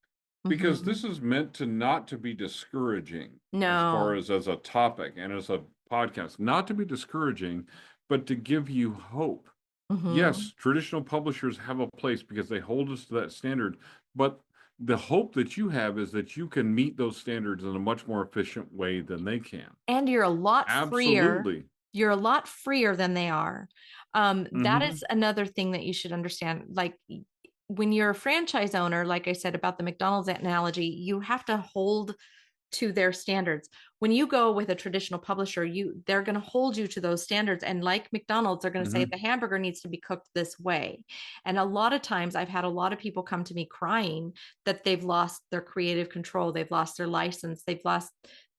because Mhm. this is meant to not to be discouraging as far No. as a topic and as a podcast, not to be discouraging, but to give you hope. Mhm. Yes, traditional publishers have a place because they hold us to that standard, but the hope that you have is that you can meet those standards in a much more efficient way than they can. And you're a lot freer. Absolutely. You're a lot freer than they are. That Hmm. is another thing that you should understand. Like when you're a franchise owner, like I said about the McDonald's analogy, you have to hold to their standards. When you go with a traditional publisher, they're going to hold you to those standards, and like McDonald's, they're going to say Hmm. the hamburger needs to be cooked this way. And a lot of times I've had a lot of people come to me crying that they've lost their creative control, they've lost their license, they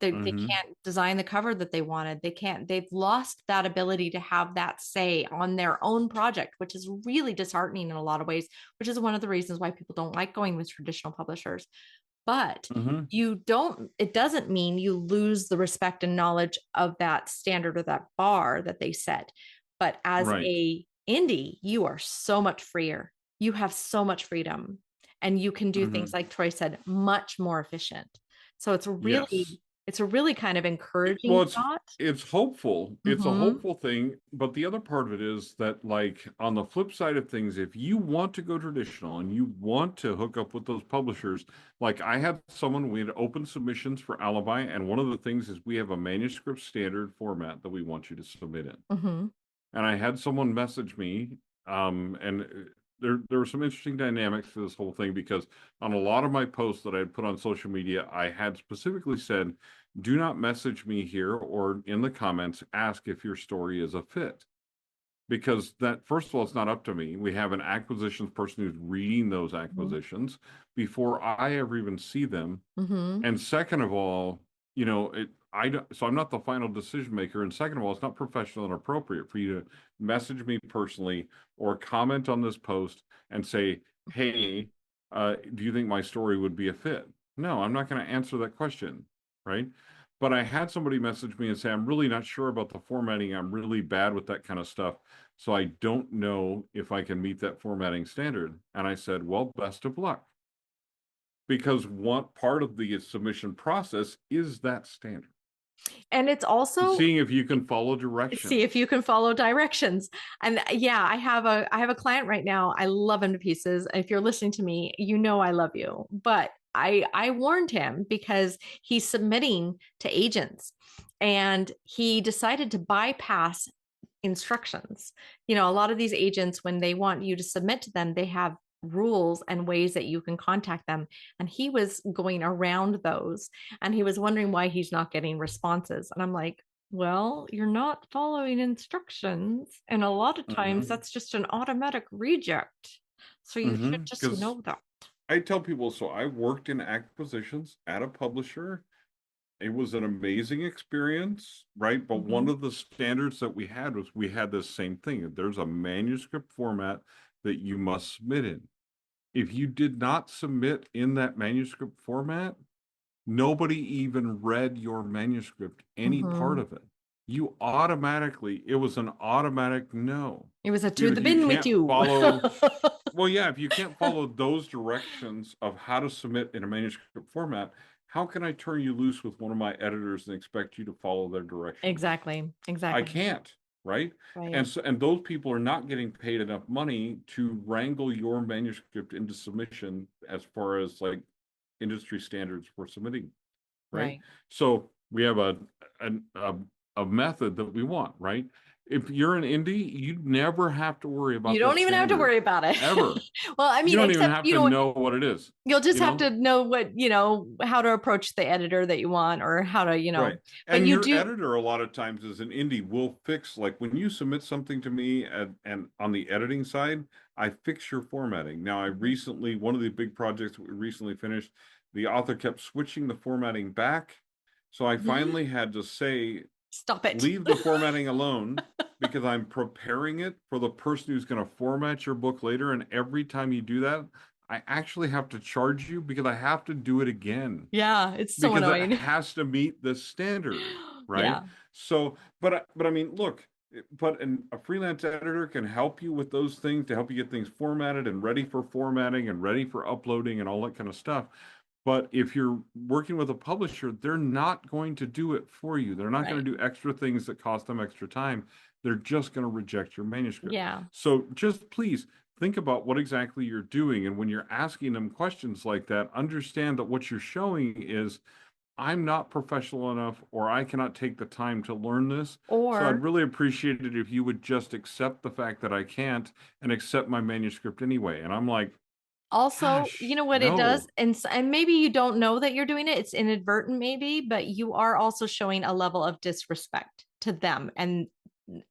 Hmm. can't design the cover that they wanted, they've lost that ability to have that say on their own project, which is really disheartening in a lot of ways, which is one of the reasons why people don't like going with traditional publishers. But Hmm. it doesn't mean you lose the respect and knowledge of that standard or that bar that they set. But as Right. a indie, you are so much freer. You have so much freedom and you can do things Hmm. like Troy said, much more efficient. So Yes. it's a really kind of encouraging Well, thought. it's hopeful. It's a Mm-hmm. hopeful thing, but the other part of it is that, like, on the flip side of things, if you want to go traditional and you want to hook up with those publishers, like I had someone, we had open submissions for Alibi, and one of the things is we have a manuscript standard format that we want you to submit in. Mm-hmm. And I had someone message me, and there were some interesting dynamics to this whole thing because on a lot of my posts that I had put on social media, I had specifically said, do not message me here or in the comments, ask if your story is a fit. Because that, first of all, it's not up to me. We have an acquisitions person who's reading those Mm-hmm. acquisitions before I ever even see them. Mm-hmm. And second of all, so I'm not the final decision maker. And second of all, it's not professional and appropriate for you to message me personally or comment on this post and say, "Hey, do you think my story would be a fit?" No, I'm not going to answer that question, right? But I had somebody message me and say, "I'm really not sure about the formatting. I'm really bad with that kind of stuff, so I don't know if I can meet that formatting standard." And I said, "Well, best of luck." Because one part of the submission process is that standard. And it's also Seeing if you can follow see if directions. you can follow directions. And yeah, I have a client right now. I love him to pieces. If you're listening to me, you know I love you. But I warned him because he's submitting to agents and he decided to bypass instructions. You know, a lot of these agents, when they want you to submit to them, they have rules and ways that you can contact them. And he was going around those and he was wondering why he's not getting responses. And I'm like, well, you're not following instructions. And a lot of times Mm-hmm. that's just an automatic reject. So you should Mm-hmm. just Because know that. I tell people, so I worked in acquisitions at a publisher. It was an amazing experience, right? But one Mhm. of the standards that we had was we had this same thing. There's a manuscript format that you must submit in. If you did not submit in that manuscript format, nobody even read your manuscript, any part Mhm. of it. It was an automatic no. It was a to Dude, the if you bin with can't you. follow, well, yeah, if you can't follow those directions of how to submit in a manuscript format, how can I turn you loose with one of my editors and expect you to follow their directions? Exactly. I Exactly. can't, right? Right. And those people are not getting paid enough money to wrangle your manuscript into submission as far as like industry standards for submitting, right? Right. So we have a a method that we want, right? if you're an indie, you never have to worry You about don't that even have to standard worry about it. ever. Well, I You mean, don't even except, have to know what it is, you'll just you have know? to know what, how to approach the editor that you want, or how to, Right. but And you your do. editor, a lot of times as an indie, will fix, like when you submit something to me and on the editing side, I fix your formatting. Now, one of the big projects we recently finished, the author kept switching the formatting back. So I finally had to say, Stop it. leave the formatting alone because I'm preparing it for the person who's going to format your book later. And every time you do that, I actually have to charge you because I have to do it again Yeah, it's so because it annoying. has to meet the standard, right? Yeah. So, but I mean, look, a freelance editor can help you with those things to help you get things formatted and ready for formatting and ready for uploading and all that kind of stuff. But if you're working with a publisher, they're not going to do it for you. They're not going Right. to do extra things that cost them extra time. They're just going to reject your manuscript. Yeah. So just please think about what exactly you're doing. And when you're asking them questions like that, understand that what you're showing is, I'm not professional enough, or I cannot take the time to learn this. So I'd Or really appreciate it if you would just accept the fact that I can't and accept my manuscript anyway. And I'm like, also, you gosh, know what it does, no. and maybe you don't know that you're doing it. It's inadvertent, maybe, but you are also showing a level of disrespect to them, and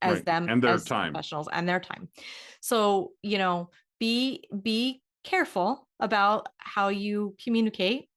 as Right. them And their as time. professionals and their time. So, be careful about how you communicate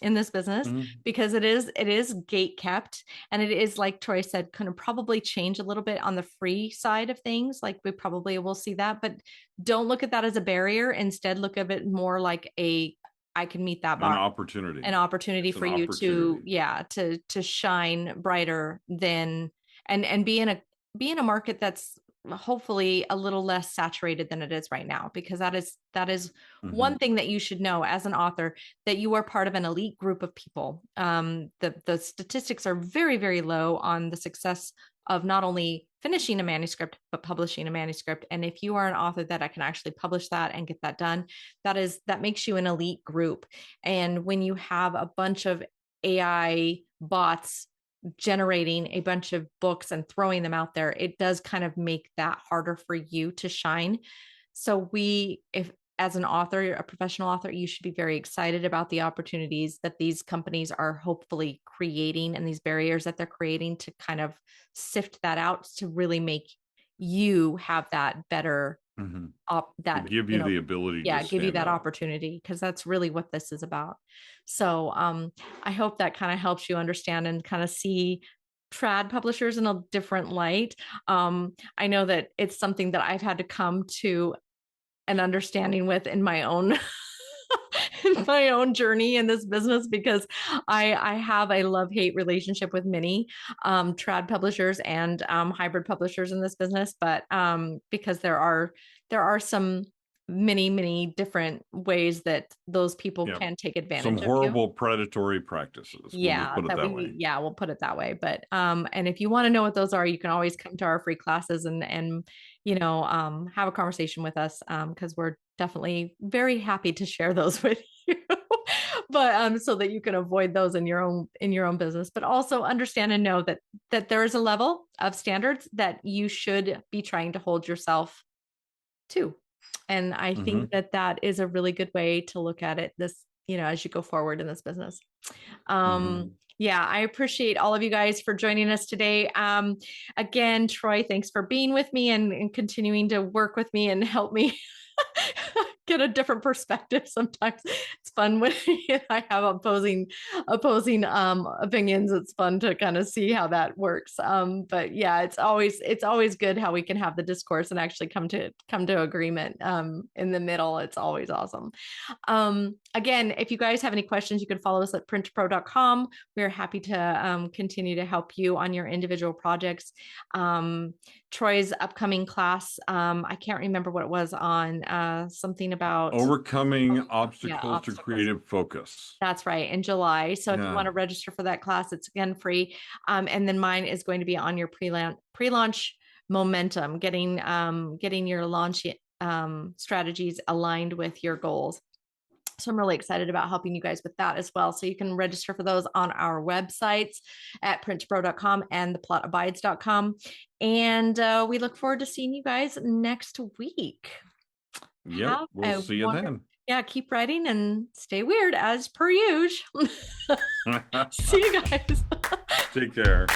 in this business, Mhm. because it is gate kept, and it is, like Troy said, kind of probably change a little bit on the free side of things. Like, we probably will see that, but don't look at that as a barrier. Instead, look at it more like I can meet that An bar, opportunity. an opportunity It's an for you to, opportunity. yeah, to shine brighter than, and be in a market that's hopefully a little less saturated than it is right now, because that is one Hmm. thing that you should know as an author, that you are part of an elite group of people. The statistics are very, very low on the success of not only finishing a manuscript but publishing a manuscript. And if you are an author that I can actually publish that and get that done, that makes you an elite group. And when you have a bunch of AI bots generating a bunch of books and throwing them out there, it does kind of make that harder for you to shine. So if as an author, a professional author, you should be very excited about the opportunities that these companies are hopefully creating, and these barriers that they're creating to kind of sift that out to really make you have that better Hmm. To that, give you the ability to yeah, give you stand that out. opportunity, because that's really what this is about. So I hope that kind of helps you understand and kind of see trad publishers in a different light. I know that it's something that I've had to come to an understanding with in my own in my own journey in this business, because I have a love-hate relationship with many trad publishers and hybrid publishers in this business, but because there are some many different ways that those people Yeah. can take Some advantage of you. horrible predatory practices. We'll just Yeah, put it that way. we'll put it that way. But and if you want to know what those are, you can always come to our free classes and have a conversation with us, because we're definitely very happy to share those with you. But so that you can avoid those in your own business, but also understand and know that there is a level of standards that you should be trying to hold yourself to. And I Hmm. think that is a really good way to look at it, this, as you go forward in this business. Hmm. Yeah, I appreciate all of you guys for joining us today. Again, Troy, thanks for being with me and continuing to work with me and help me get a different perspective. Sometimes it's fun when I have opposing opinions. It's fun to kind of see how that works. But yeah, it's always good how we can have the discourse and actually come to agreement in the middle. It's always awesome. Again, if you guys have any questions, you can follow us at printpro.com. We're happy to continue to help you on your individual projects. Troy's upcoming class, I can't remember what it was on, something about, Overcoming yeah, obstacles to obstacles. creative focus. That's right, in July. So if you want Yeah. to register for that class, it's again free. And then mine is going to be on your pre-launch momentum, getting your launch strategies aligned with your goals. So I'm really excited about helping you guys with that as well. So you can register for those on our websites at printpro.com and theplotabides.com. And we look forward to seeing you guys next week. Yep, we'll see you then. Yeah, keep writing and stay weird as per usual. See you guys. Take care.